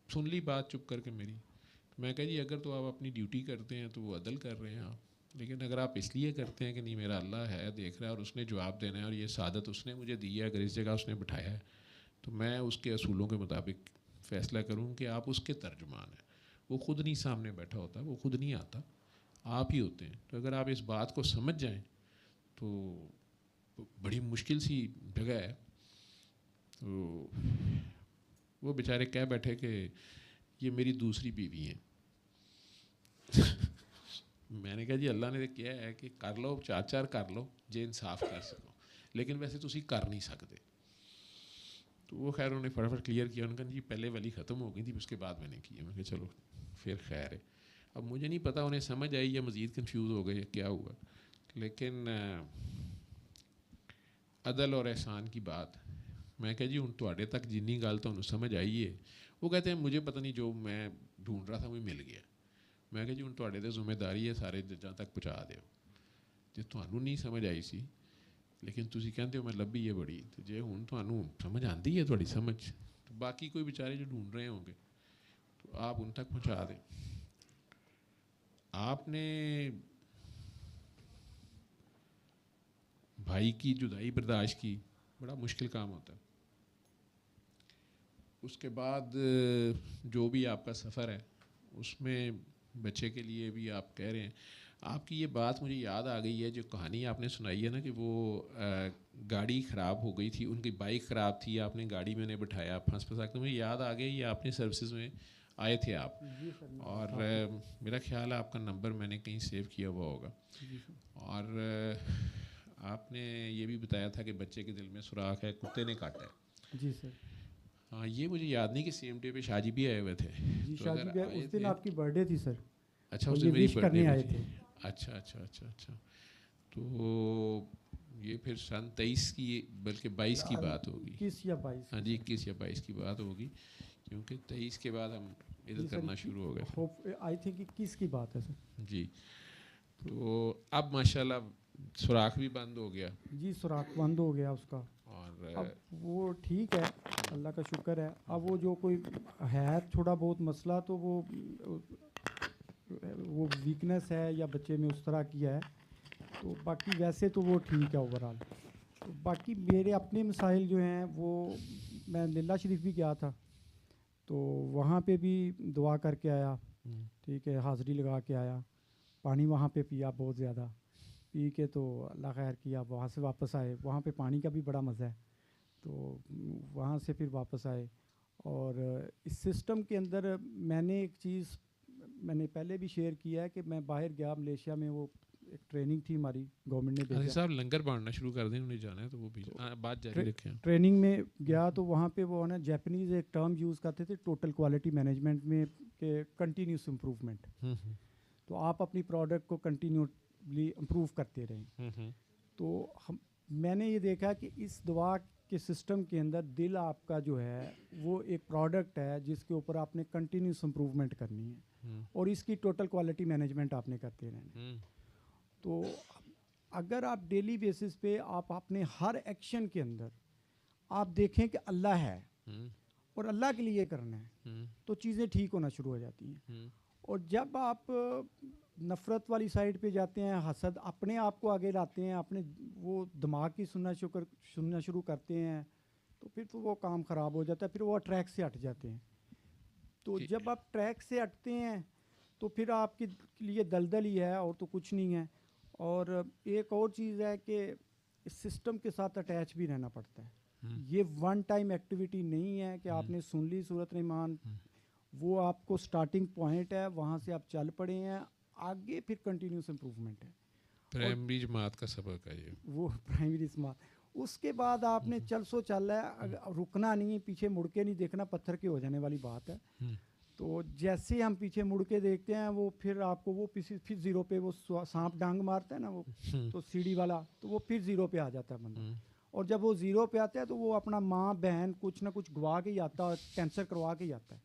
सुन ली बात चुप करके मेरी। तो मैं कहा जी अगर तो आप अपनी ड्यूटी करते हैं तो वो अदल कर रहे हैं आप, लेकिन अगर आप इसलिए करते हैं कि नहीं मेरा अल्लाह है, देख रहा है और उसने जवाब देना है और ये सादत उसने मुझे दी है, अगर इस जगह उसने बिठाया है तो मैं उसके असूलों के मुताबिक फ़ैसला करूँ कि आप उसके तर्जुमान हैं। वो ख़ुद नहीं सामने बैठा होता, वो ख़ुद नहीं आता, आप ही होते हैं। तो अगर आप इस बात को समझ जाएं तो बड़ी मुश्किल सी जगह है। तो वो बेचारे कह बैठे कि ये मेरी दूसरी बीवी है। मैंने कहा जी अल्लाह ने तो किया है कि कर लो, चार चार कर लो जे इंसाफ कर सको, लेकिन वैसे तुसी कर नहीं सकते। तो वो खैर उन्होंने फटाफट क्लियर किया, उन्होंने कहा जी पहले वाली ख़त्म हो गई थी, उसके बाद मैंने किया। मैं कहा चलो फिर खैर है। अब मुझे नहीं पता उन्हें समझ आई या मज़ीद कन्फ्यूज़ हो गए क्या हुआ, लेकिन अदल और एहसान की बात, मैं कहा जी हूँ तुहाडे तक जिन्नी गल तुहानू समझ आई है। वो कहते हैं मुझे पता नहीं जो मैं ढूंढ रहा था वो मिल गया। मैं कहा जी हूँ तुहाडे ते जिम्मेदारी है सारे जजां तक पहुँचा दिओ, जे तुहानू नहीं समझ आई सी लेकिन तुसी कहते हो मैं लभी है बड़ी, तो जे हुण तुहानू समझ आती है तुहाडी समझ, तो बाकी कोई बेचारे जो ढूंढ रहे होंगे तो आप उन तक पहुँचा दें। आपने भाई की जुदाई बर्दाश्त की, बड़ा मुश्किल काम होता है। उसके बाद जो भी आपका सफ़र है उसमें बच्चे के लिए भी आप कह रहे हैं। आपकी ये बात मुझे याद आ गई है, जो कहानी आपने सुनाई है ना कि वो गाड़ी ख़राब हो गई थी, उनकी बाइक ख़राब थी, आपने गाड़ी में उन्हें बिठाया फंस फंसा के। मुझे याद आ गया ये आपने सर्विसेज में आए थे आप, और मेरा ख्याल है आपका नंबर मैंने कहीं सेव किया हुआ होगा। और आपने ये भी बताया था कि बच्चे के दिल में सुराख है, कुत्ते ने काटा है। जी सर। हाँ, ये मुझे याद नहीं कि सेम डे पे शादी भी आए हुए थे। जी तो शादी अगर उस दिन आपकी बर्थडे थी सर। अच्छा, तो उस ये दिन मेरी विश बर्थडे करने भी आए थी। थे। अच्छा अच्छा अच्छा अच्छा। तो ये फिर सन 23 की बल्कि 22 की बात होगी। 21 या 22। हाँ जी, 21 या 22 की बात होगी, क्योंकि 23 के बाद हम इधर करना शुरू हो गए थे। होप आई थिंक 21 की बात है सर। जी, तो अब माशाल्लाह सुराख भी बंद हो गया। जी सुराख बंद हो गया उसका, और अब वो ठीक है, अल्लाह का शुक्र है। अब वो जो कोई है थोड़ा बहुत मसला, तो वो वीकनेस है या बच्चे में उस तरह की है, तो बाकी वैसे तो वो ठीक है ओवरऑल। तो बाकी मेरे अपने मसाइल जो हैं वो, मैं लीला शरीफ भी गया था तो वहाँ पे भी दुआ करके आया, ठीक है, हाज़री लगा के आया, पानी वहाँ पे पिया बहुत ज़्यादा, पी के तो अल्लाह खैर किया, वहाँ से वापस आए। वहाँ पे पानी का भी बड़ा मज़ा है, तो वहाँ से फिर वापस आए। और इस सिस्टम के अंदर मैंने एक चीज़ मैंने पहले भी शेयर किया है कि मैं बाहर गया मलेशिया में, वो एक ट्रेनिंग थी हमारी, गवर्नमेंट ने भेजा। साहब लंगर बांटना शुरू कर दें, उन्हें जाना है तो वो भी बात जारी रखें। ट्रेनिंग में गया तो वहाँ पे वो ना जापानीज़ एक टर्म यूज़ करते थे टोटल क्वालिटी मैनेजमेंट में, के कंटिन्यूस इम्प्रूवमेंट। तो आप अपनी प्रोडक्ट को कंटिन्यूसली इम्प्रूव करते रहें। तो मैंने ये देखा कि इस दवा के सिस्टम के अंदर दिल आपका जो है वो एक प्रोडक्ट है जिसके ऊपर आपने कंटिन्यूस इम्प्रूवमेंट करनी है, और इसकी टोटल क्वालिटी मैनेजमेंट आपने करते रहना। तो अगर आप डेली बेसिस पे आप अपने हर एक्शन के अंदर आप देखें कि अल्लाह है और अल्लाह के लिए करना है, तो चीज़ें ठीक होना शुरू हो जाती हैं। और जब आप नफ़रत वाली साइड पे जाते हैं, हसद अपने आप को आगे लाते हैं, अपने वो दिमाग की सुनना शुरू करते हैं, तो फिर तो वो काम ख़राब हो जाता है, फिर वो ट्रैक से हट जाते हैं। तो जब आप ट्रैक से हटते हैं तो फिर आपके लिए दलदल ही है और तो कुछ नहीं है। और एक और चीज़ है कि इस सिस्टम के साथ अटैच भी रहना पड़ता है। ये वन टाइम एक्टिविटी नहीं है कि आपने सुन ली सूरत रहमान वो आपको स्टार्टिंग पॉइंट है, वहाँ से आप चल पड़े हैं, आगे फिर कंटिन्यूस इम्प्रूवमेंट है। प्राइमरी जमात का सबक है ये। वो प्राइमरी स्मार्ट, उसके बाद आपने चल सो चल है, रुकना नहीं है, पीछे मुड़ के नहीं देखना, पत्थर के हो जाने वाली बात है। तो जैसे हम पीछे मुड़ के देखते हैं, वो फिर आपको वो फिर जीरो पे, वो सांप डांग मारता है ना वो, तो सीढ़ी वाला, तो वो फिर जीरो पे आ जाता है बंदा। और जब वो जीरो पे आता है तो वो अपना माँ बहन कुछ ना कुछ गवा के ही आता है, कैंसर करवा के ही आता है।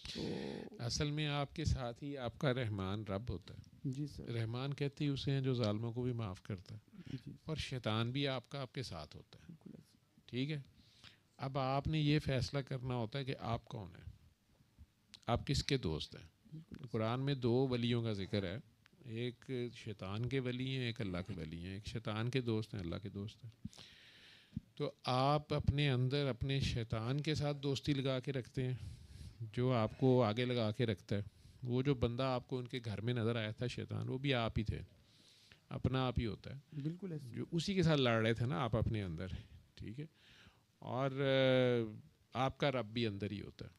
तो असल में आपके साथ ही आपका रहमान रब होता है। जी सर। रहमान कहते ही उसे हैं जो जालिमों को भी माफ़ करता है, जी और शैतान भी आपके साथ होता है। बिल्कुल। ठीक है, अब आपने ये फैसला करना होता है कि आप कौन है, आप किसके दोस्त हैं। कुरान में 2 वलियों का जिक्र है, एक शैतान के वली हैं, एक अल्लाह के वली हैं। एक शैतान के दोस्त हैं, अल्लाह के दोस्त हैं। तो आप अपने अंदर अपने शैतान के साथ दोस्ती लगा के रखते हैं, जो आपको आगे लगा के रखता है। वो जो बंदा आपको उनके घर में नज़र आया था शैतान, वो भी आप ही थे, अपना आप ही होता है। बिल्कुल ऐसे। जो उसी के साथ लड़ रहे थे ना आप अपने अंदर। ठीक है, और आपका रब भी अंदर ही होता है।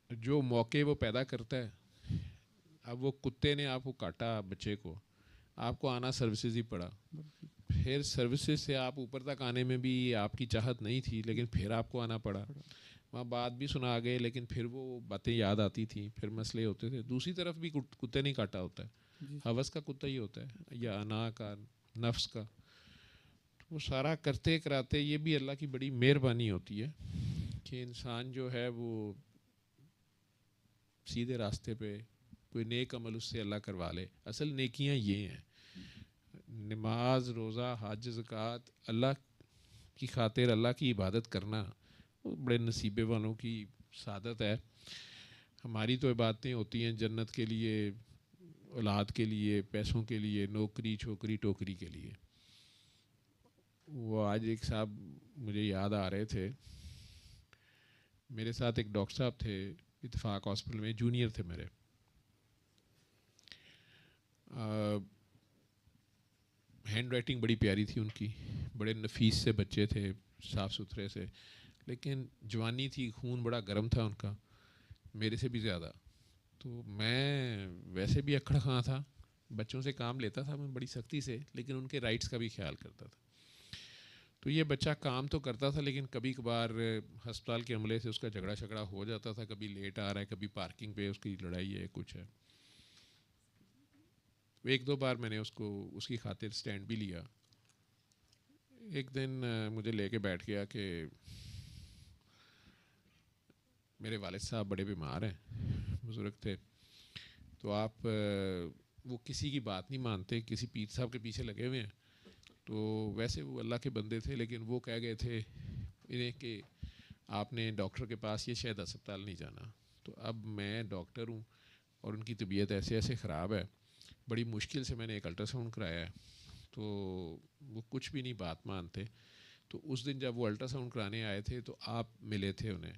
जो मौके वो पैदा करता है, अब वो कुत्ते ने आपको काटा बच्चे को, आपको आना सर्विसेज ही पड़ा, फिर सर्विसेज से आप ऊपर तक आने में भी आपकी चाहत नहीं थी, लेकिन फिर आपको आना पड़ा। वहाँ बात भी सुना गए, लेकिन फिर वो बातें याद आती थी, फिर मसले होते थे। दूसरी तरफ भी कुत्ते नहीं काटा होता है, हवस का कुत्ता ही होता है, या अना का, नफ्स का। वो सारा करते कराते, ये भी अल्लाह की बड़ी मेहरबानी होती है कि इंसान जो है वो सीधे रास्ते पे कोई नेक अमल उससे अल्लाह करवा ले। असल नेकियां ये हैं, नमाज, रोज़ा, हज, ज़कात, अल्लाह की खातिर अल्लाह की इबादत करना, वो बड़े नसीबे वालों की सादत है। हमारी तो इबादतें होती हैं जन्नत के लिए, औलाद के लिए, पैसों के लिए, नौकरी छोकरी टोकरी के लिए। वो आज एक साहब मुझे याद आ रहे थे, मेरे साथ एक डॉक्टर साहब थे इत्तेफाक हॉस्पिटल में, जूनियर थे मेरे। हैंड राइटिंग बड़ी प्यारी थी उनकी, बड़े नफीस से बच्चे थे, साफ़ सुथरे से, लेकिन जवानी थी, खून बड़ा गर्म था उनका, मेरे से भी ज़्यादा। तो मैं वैसे भी अक्खड़ खां था, बच्चों से काम लेता था मैं बड़ी सख्ती से, लेकिन उनके राइट्स का भी ख्याल करता था। तो ये बच्चा काम तो करता था, लेकिन कभी कभार हस्पताल के अमले से उसका झगड़ा शगड़ा हो जाता था, कभी लेट आ रहा है, कभी पार्किंग पे उसकी लड़ाई है, कुछ है। 1-2 बार मैंने उसको उसकी खातिर स्टैंड भी लिया। एक दिन मुझे लेके बैठ गया कि मेरे वालिद साहब बड़े बीमार हैं, बुज़ुर्ग थे, तो आप वो किसी की बात नहीं मानते, किसी पीर साहब के पीछे लगे हुए हैं। तो वैसे वो अल्लाह के बंदे थे, लेकिन वो कह गए थे इन्हें कि आपने डॉक्टर के पास ये शायद अस्पताल नहीं जाना। तो अब मैं डॉक्टर हूँ और उनकी तबीयत ऐसे ऐसे ख़राब है, बड़ी मुश्किल से मैंने एक अल्ट्रासाउंड कराया है, तो वो कुछ भी नहीं बात मानते। तो उस दिन जब वो अल्ट्रासाउंड कराने आए थे तो आप मिले थे उन्हें।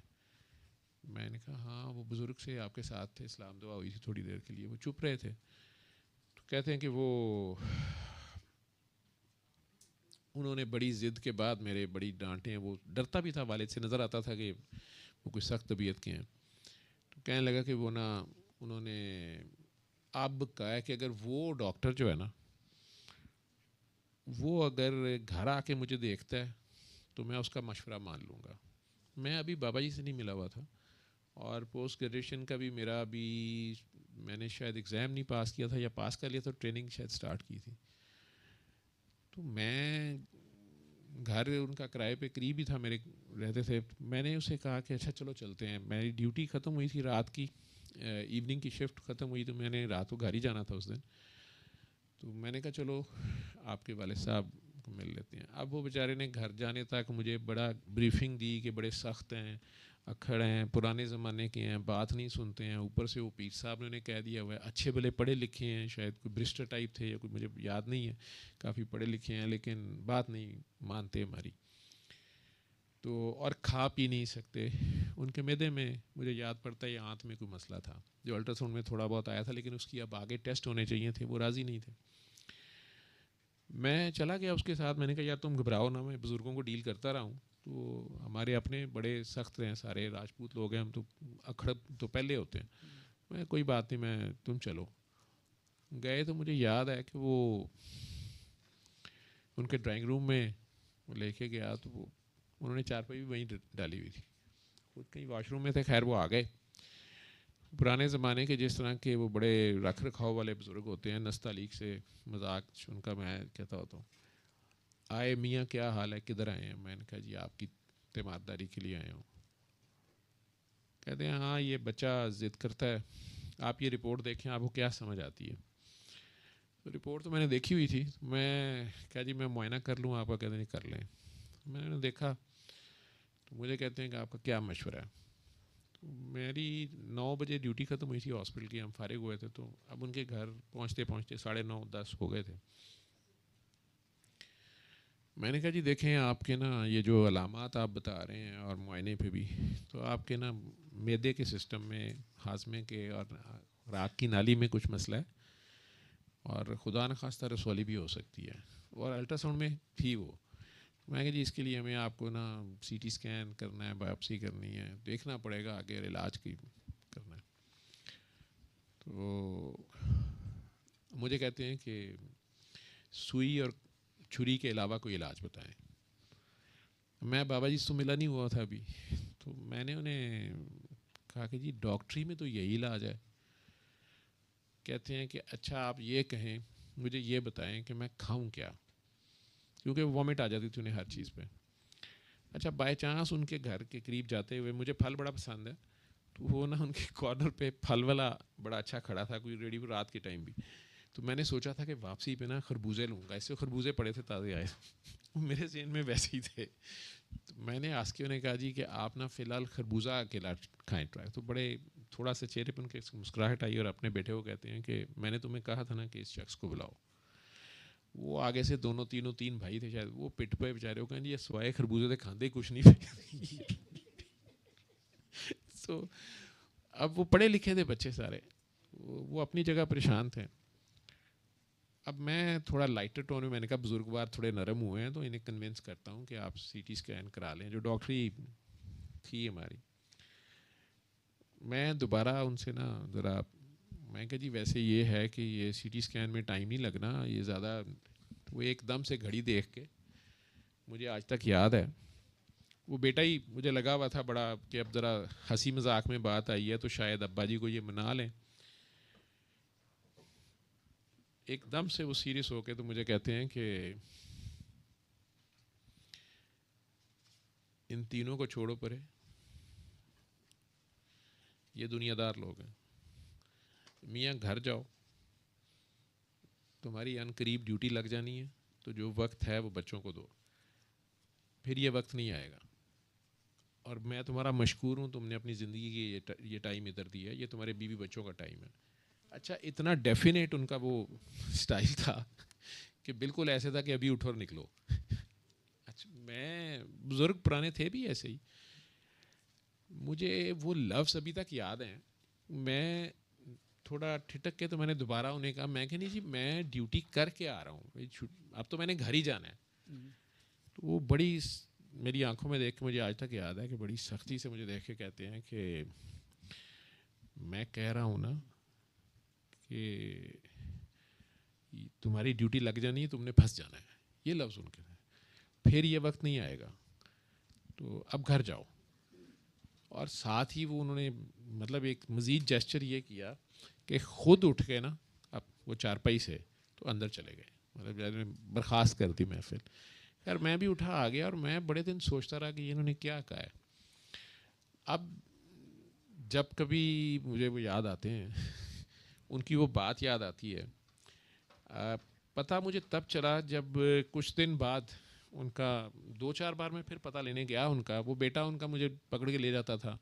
मैंने कहा हाँ, वो बुज़ुर्ग से आपके साथ थे, इस्लाम दुआ हुई थी थोड़ी देर के लिए। वो चुप रहे थे। तो कहते हैं कि वो उन्होंने बड़ी ज़िद के बाद मेरे बड़ी डांटे हैं। वो डरता भी था, वालिद से नज़र आता था कि वो कुछ सख्त तबीयत के हैं। तो कहने लगा कि वो ना, उन्होंने अब कहा है कि अगर वो डॉक्टर जो है ना, वो अगर घर आके मुझे देखता है तो मैं उसका मशवरा मान लूँगा। मैं अभी बाबा जी से नहीं मिला हुआ था, और पोस्ट ग्रेजुएशन का भी मेरा अभी, मैंने शायद एग्ज़ाम नहीं पास किया था, या पास कर लिया तो ट्रेनिंग शायद स्टार्ट की थी। तो मैं घर उनका किराए पे करीब ही था मेरे रहते थे। मैंने उसे कहा कि अच्छा चलो चलते हैं। मेरी ड्यूटी ख़त्म हुई थी रात की, इवनिंग की शिफ्ट ख़त्म हुई, तो मैंने रात को घर ही जाना था उस दिन। तो मैंने कहा चलो आपके वालिद साहब को मिल लेते हैं। अब वो बेचारे ने घर जाने तक मुझे बड़ा ब्रीफिंग दी कि बड़े सख्त हैं, अक्खड़ हैं, पुराने ज़माने के हैं, बात नहीं सुनते हैं। ऊपर से वो पीर साहब ने उन्हें कह दिया हुआ है, अच्छे भले पढ़े लिखे हैं, शायद कोई ब्रिस्टर टाइप थे या कोई, मुझे याद नहीं है, काफ़ी पढ़े लिखे हैं, लेकिन बात नहीं मानते हमारी। तो और खा पी नहीं सकते। उनके मैदे में, मुझे याद पड़ता है, आंत में कोई मसला था जो अल्ट्रासाउंड में थोड़ा बहुत आया था, लेकिन उसकी अब आगे टेस्ट होने चाहिए थे, वो राज़ी नहीं थे। मैं चला गया उसके साथ। मैंने कहा यार तुम घबराओ ना, मैं बुज़ुर्गों को डील करता रहा हूँ, तो हमारे अपने बड़े सख्त हैं, सारे राजपूत लोग हैं, हम तो अखड़ तो पहले होते हैं। मैं कोई बात नहीं, मैं तुम चलो। गए तो मुझे याद है कि वो उनके ड्राइंग रूम में लेके गया तो वो उन्होंने चारपाई भी वहीं डाली हुई थी, खुद कहीं वॉशरूम में थे। खैर वो आ गए। पुराने ज़माने के जिस तरह के वो बड़े रख रखाव वाले बुज़ुर्ग होते हैं, नस्तालीक से मजाक उनका मैं कहता होता हूँ, आए मियाँ क्या हाल है, किधर आए हैं? मैंने कहा जी आपकी तीमारदारी के लिए आया हूँ। कहते हैं हाँ ये बच्चा ज़िद करता है, आप ये रिपोर्ट देखें, आपको क्या समझ आती है? तो रिपोर्ट तो मैंने देखी हुई थी। मैं कहा जी मैं मुआयना कर लूँ आपका? कहते नहीं, कर लें। मैंने देखा तो मुझे कहते हैं कि आपका क्या मशवरा है? तो मेरी 9 बजे ड्यूटी ख़त्म हुई थी हॉस्पिटल की, हम फारिग हुए थे। तो अब उनके घर पहुँचते पहुँचते 9:30-10 हो गए थे। मैंने कहा जी देखें आपके ना ये जो अलामात आप बता रहे हैं और मुआयने पे भी, तो आपके ना मैदे के सिस्टम में, हाजमे के और राख की नाली में कुछ मसला है, और खुदा न खास्ता रसौली भी हो सकती है, और अल्ट्रासाउंड में थी वो। मैं कहा जी इसके लिए हमें आपको ना सीटी स्कैन करना है, बायोप्सी करनी है, देखना पड़ेगा आगे इलाज की करना है। तो मुझे कहते हैं कि सुई और छुरी के अलावा कोई इलाज बताएं। मैं बाबा जी से तो मिला नहीं हुआ था अभी, तो मैंने उन्हें कहा कि जी डॉक्टरी में तो यही इलाज है। कहते हैं कि अच्छा आप ये कहें, मुझे ये बताएं कि मैं खाऊं क्या, क्योंकि वॉमिट आ जाती थी उन्हें हर चीज़ पे। अच्छा बाय चांस उनके घर के करीब जाते हुए, मुझे फल बड़ा पसंद है, तो वो ना उनके कॉर्नर पे फल वाला बड़ा अच्छा खड़ा था, कोई रेडी रात के टाइम भी। तो मैंने सोचा था कि वापसी पे ना खरबूजे लूँगा, इससे खरबूजे पड़े थे ताज़े आए मेरे ज़हन में वैसे ही थे। तो मैंने आस्के उन्हें कहा जी कि आप ना फ़िलहाल खरबूजा अकेला खाएं ट्राई। तो बड़े थोड़ा सा चेहरे पर उनके मुस्कुराहट आई, और अपने बेटे को कहते हैं कि मैंने तुम्हें कहा था ना कि इस शख्स को बुलाओ। वो आगे से तीन भाई थे शायद, वो पिट पे बेचारे, वो कहें ये स्वाए खरबूजे तो खाते कुछ नहीं तो अब वो पढ़े लिखे थे बच्चे सारे, वो अपनी जगह परेशान थे। अब मैं थोड़ा लाइटर टोन में, मैंने कहा बुजुर्गवार थोड़े नरम हुए हैं तो इन्हें कन्विंस करता हूँ कि आप सीटी स्कैन करा लें, जो डॉक्टरी थी हमारी। मैं दोबारा उनसे ना ज़रा, मैं कहा जी वैसे ये है कि ये सीटी स्कैन में टाइम नहीं लगना, ये ज़्यादा। वो एकदम से घड़ी देख के, मुझे आज तक याद है, वो बेटा ही मुझे लगा हुआ था बड़ा कि अब ज़रा हंसी मजाक में बात आई है तो शायद अब्बा जी को ये मना लें। एकदम से वो सीरियस होके तो मुझे कहते हैं कि इन तीनों को छोड़ो परे, ये दुनियादार लोग हैं, मियाँ घर जाओ, तुम्हारी अनकरीब ड्यूटी लग जानी है, तो जो वक्त है वो बच्चों को दो, फिर ये वक्त नहीं आएगा। और मैं तुम्हारा मशकूर हूँ, तुमने अपनी ज़िंदगी की ये टाइम इधर दिया है, ये तुम्हारे बीवी बच्चों का टाइम है। अच्छा इतना डेफिनेट उनका वो स्टाइल था कि बिल्कुल ऐसे था कि अभी उठो और निकलो अच्छा मैं, बुज़ुर्ग पुराने थे भी ऐसे ही। मुझे वो लफ्ज़ अभी तक याद हैं। मैं थोड़ा ठिठक के तो मैंने दोबारा उन्हें कहा, मैं कहा नहीं जी मैं ड्यूटी करके आ रहा हूँ, अब तो मैंने घर ही जाना है। तो वो बड़ी मेरी आंखों में देख के मुझे आज तक याद है कि बड़ी सख्ती से मुझे देख के कहते हैं कि मैं कह रहा हूँ ना कि तुम्हारी ड्यूटी लग जानी है, तुमने फंस जाना है, ये लफ्ज़ उनके थे। फिर ये वक्त नहीं आएगा, तो अब घर जाओ। और साथ ही वो उन्होंने मतलब एक मज़ीद जेस्चर ये किया कि ख़ुद उठ के ना अब वो चारपाई से तो अंदर चले गए, मतलब बर्खास्त कर दी महफिल। यार मैं भी उठा आ गया, और मैं बड़े दिन सोचता रहा कि इन्होंने क्या कहा है। अब जब कभी मुझे वो याद आते हैं उनकी वो बात याद आती है। पता मुझे तब चला जब कुछ दिन बाद उनका 2-4 बार मैं फिर पता लेने गया उनका, वो बेटा उनका मुझे पकड़ के ले जाता था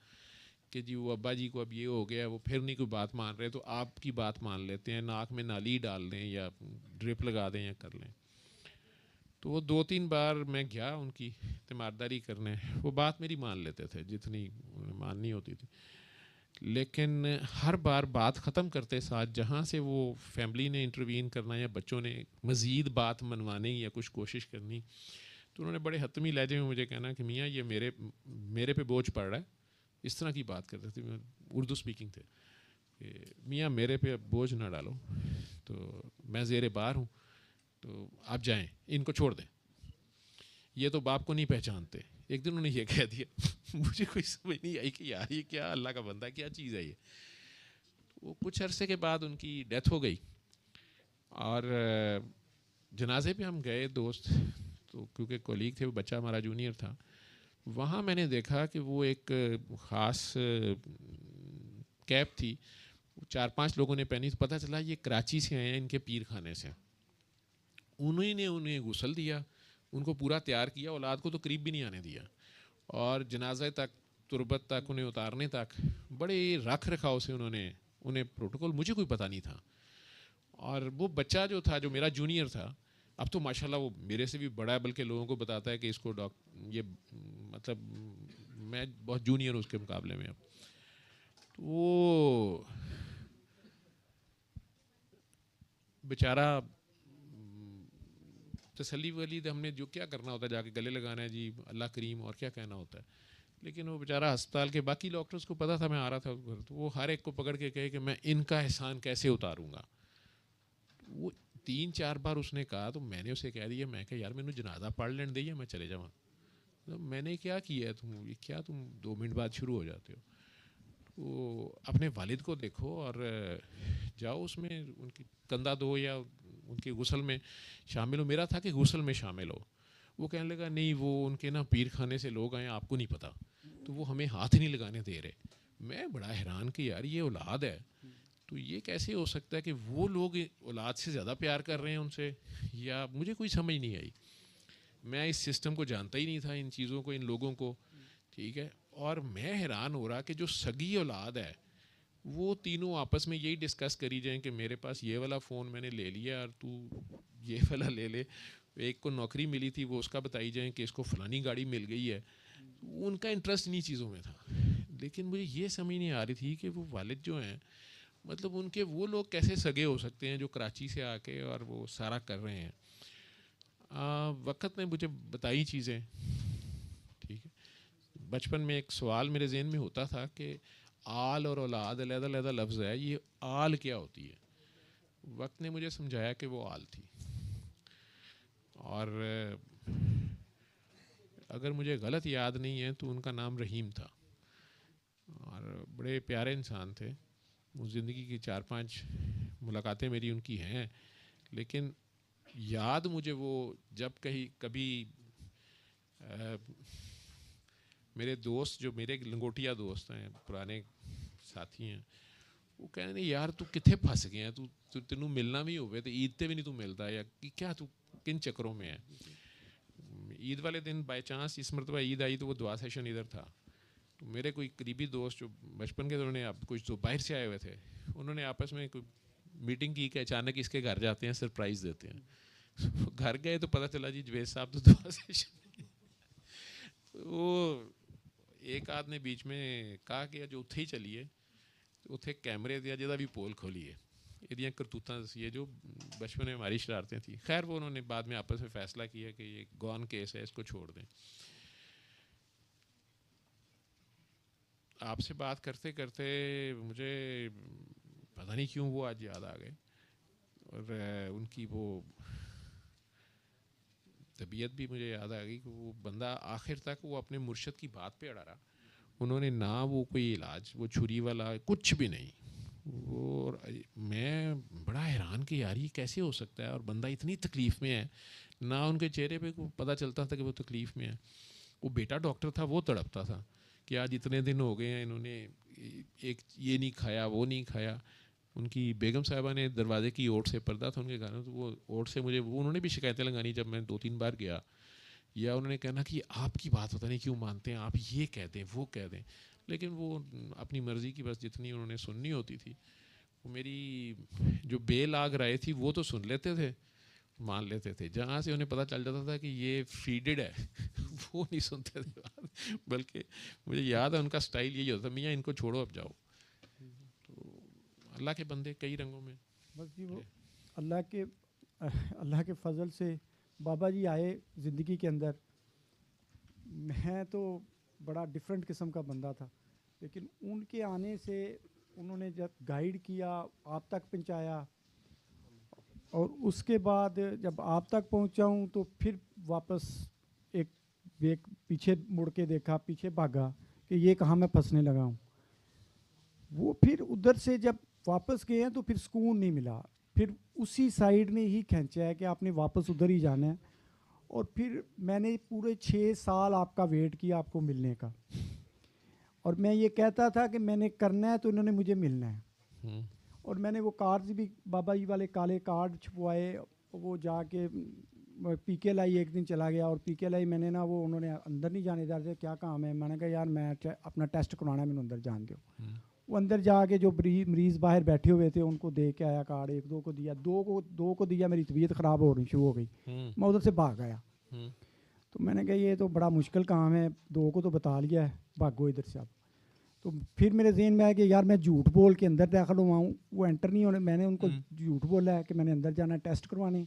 कि जी वो अब्बा जी को अब ये हो गया, वो फिर नहीं कोई बात मान रहे, तो आपकी बात मान लेते हैं, नाक में नाली डाल दें या ड्रिप लगा दें या कर लें। तो वो 2-3 बार मैं गया उनकी तीमारदारी करने, वो बात मेरी मान लेते थे जितनी माननी होती थी। लेकिन हर बार बात ख़त्म करते साथ जहाँ से वो फैमिली ने इंटरवीन करना या बच्चों ने मज़ीद बात मनवाने या कुछ कोशिश करनी, तो उन्होंने बड़े हतमी लहजे में मुझे कहना कि मियाँ ये मेरे पे बोझ पड़ रहा है, इस तरह की बात करते थे, उर्दू स्पीकिंग थे, कि मियाँ मेरे पे बोझ ना डालो, तो मैं ज़ेरे बार हूँ, तो आप जाएं, इनको छोड़ दें, ये तो बाप को नहीं पहचानते। एक दिन उन्होंने ये कह दिया मुझे कोई समझ नहीं आई कि यार ये क्या अल्लाह का बंदा, क्या चीज़ है ये। वो कुछ अरसे के बाद उनकी डेथ हो गई और जनाजे पे हम गए दोस्त, तो क्योंकि कोलीग थे, वो बच्चा हमारा जूनियर था, वहाँ मैंने देखा कि वो एक ख़ास कैप थी, 4-5 लोगों ने पहनी, तो पता चला ये कराची से आए हैं, इनके पीर खाने से। उन्हीं ने उन्हें गुस्ल दिया, उनको पूरा तैयार किया, औलाद को तो करीब भी नहीं आने दिया, और जनाजे तक, तुरबत तक, उन्हें उतारने तक बड़े रख रखाव से उन्हें प्रोटोकॉल, मुझे कोई पता नहीं था। और वो बच्चा जो था, जो मेरा जूनियर था, अब तो माशाल्लाह वो मेरे से भी बड़ा है, बल्कि लोगों को बताता है कि इसको ये मतलब मैं बहुत जूनियर हूँ उसके मुकाबले में। अब तो वो बेचारा तसल्ली वाली, हमने जो क्या करना होता है, जाके गले लगाना है जी, अल्लाह करीम, और क्या कहना होता है। लेकिन वो बेचारा अस्पताल के बाकी डॉक्टर्स को पता था मैं आ रहा था उस घर, तो वो हर एक को पकड़ के कहे कि मैं इनका एहसान कैसे उतारूँगा। वो 3-4 बार उसने कहा, तो मैंने उसे कह दिया, मैं कहा यार मैंने जनाजा पढ़ लेने दे, मैं चले जाऊँ, तो मैंने क्या किया है, ये क्या तुम 2 मिनट बाद शुरू हो जाते हो। तो अपने वालिद को देखो और जाओ उसमें उनकी कंधा दो या उनके गुस्ल में शामिल हो। मेरा था कि गुस्ल में शामिल हो। वो कहने लगा नहीं, वो उनके ना पीर खाने से लोग आए, आपको नहीं पता, तो वो हमें हाथ नहीं लगाने दे रहे। मैं बड़ा हैरान कि यार ये औलाद है, तो ये कैसे हो सकता है कि वो लोग औलाद से ज़्यादा प्यार कर रहे हैं उनसे, या मुझे कोई समझ नहीं आई। मैं इस सिस्टम को जानता ही नहीं था, इन चीज़ों को, इन लोगों को, ठीक है। और मैं हैरान हो रहा कि जो सगी औलाद है, वो तीनों आपस में यही डिस्कस करी जाएं कि मेरे पास ये वाला फ़ोन मैंने ले लिया और तू ये वाला ले ले। एक को नौकरी मिली थी, वो उसका बताई जाए कि इसको फ़लानी गाड़ी मिल गई है। उनका इंटरेस्ट इन्हीं चीज़ों में था। लेकिन मुझे ये समझ नहीं आ रही थी कि वो वालिद जो हैं, मतलब उनके वो लोग कैसे सगे हो सकते हैं जो कराची से आके और वो सारा कर रहे हैं। वक्त ने मुझे बताई चीज़ें, ठीक है। बचपन में एक सवाल मेरे जहन में होता था कि आल और औलाद अलग-अलग लफ्ज़ है, ये आल क्या होती है। वक्त ने मुझे समझाया कि वो आल थी, और अगर मुझे गलत याद नहीं है तो उनका नाम रहीम था, और बड़े प्यारे इंसान थे। वो ज़िंदगी की 4-5 मुलाकातें मेरी उनकी हैं, लेकिन याद मुझे वो जब कभी मेरे दोस्त, जो मेरे लंगोटिया दोस्त हैं, पुराने साथी हैं, वो कहने नहीं यार तू कितने फंस गया, तू तेनू मिलना भी होवे तो ईद पे भी नहीं तू मिलता, या कि क्या तू किन चक्करों में है। ईद वाले दिन बाय चांस इस मरतबा ईद आई तो वो दुआ सेशन इधर था, तो मेरे कोई करीबी दोस्त जो बचपन के दौरान अब कुछ तो बाहर से आए हुए थे, उन्होंने आपस में कोई मीटिंग की कि अचानक इसके घर जाते हैं, सरप्राइज़ देते हैं। घर गए तो पता चला जी जवेद साहब तो दुआ सेशन। वो एक आदमी बीच में कहा कि जो उत्थे ही चलिए, उत्थे कैमरे दिया जिदा भी पोल खोलिए, ਇਹਦੀਆਂ करतूतां दसिए जो बचपन में हमारी शरारतें थी। खैर वो उन्होंने बाद में आपस में फ़ैसला किया कि ये गॉन केस है, इसको छोड़ दें। आपसे बात करते करते मुझे पता नहीं क्यों वो आज याद आ गए, और उनकी वो तबीयत भी मुझे याद आ गई कि वो बंदा आखिर तक वो अपने मुर्शद की बात पे अड़ा रहा। उन्होंने ना वो कोई इलाज, वो छुरी वाला कुछ भी नहीं। वो मैं बड़ा हैरान कि यार ये कैसे हो सकता है, और बंदा इतनी तकलीफ़ में है, ना उनके चेहरे पे को पता चलता था कि वो तकलीफ़ में है। वो बेटा डॉक्टर था, वो तड़पता था कि आज इतने दिन हो गए हैं, इन्होंने एक ये नहीं खाया, वो नहीं खाया। उनकी बेगम साहिबा ने दरवाजे की ओट से, पर्दा था उनके घर में, तो वो ओट से मुझे, वो उन्होंने भी शिकायतें लगानी जब मैं 2-3 बार गया, या उन्होंने कहना कि आपकी बात पता नहीं क्यों मानते हैं, आप ये कह दें वो कह दें। लेकिन वो अपनी मर्ज़ी की बस जितनी उन्होंने सुननी होती थी, वो मेरी जो बेलाग राय थी वो तो सुन लेते थे, मान लेते थे। जहाँ से उन्हें पता चल जाता था कि ये फीडेड है वो नहीं सुनते थे। बल्कि मुझे याद है उनका स्टाइल यही होता था, मियाँ इनको छोड़ो अब जाओ। तो अल्लाह के बंदे कई रंगों में। बस जी वो अल्लाह के फजल से बाबा जी आए ज़िंदगी के अंदर, मैं तो बड़ा डिफरेंट किस्म का बंदा था, लेकिन उनके आने से उन्होंने जब गाइड किया, आप तक पहुंचाया, और उसके बाद जब आप तक पहुंचा हूं तो फिर वापस एक पीछे मुड़ के देखा, पीछे भागा कि ये कहाँ मैं फंसने लगा हूँ। वो फिर उधर से जब वापस गए हैं तो फिर सुकून नहीं मिला, फिर उसी साइड ने ही खींचा है कि आपने वापस उधर ही जाना है। और फिर मैंने पूरे 6 साल आपका वेट किया आपको मिलने का, और मैं ये कहता था कि मैंने करना है तो इन्होंने मुझे मिलना है। और मैंने वो कार्ड्स भी, बाबा जी वाले काले कार्ड छपवाए, वो जाके पीके लाई एक दिन चला गया, और पीके लाई मैंने ना, वो उन्होंने अंदर नहीं जाने दिया थे, क्या काम है, मैंने कहा यार मैं अपना टेस्ट करवाना है, मैंने अंदर जान दो। वो अंदर जाके जो मरीज़ बाहर बैठे हुए थे उनको दे के आया कार्ड, एक दो को दिया, दो को दिया, मेरी तबीयत ख़राब होनी शुरू हो गई, मैं उधर से भाग आया। तो मैंने कहा ये तो बड़ा मुश्किल काम है, 2 को तो बता लिया है, भागो इधर से अब। तो फिर मेरे जहन में आया कि यार मैं झूठ बोल के अंदर दाखिल हुआ हूँ, वो एंटर नहीं होने, मैंने उनको झूठ बोला है कि मैंने अंदर जाना है टेस्ट करवाने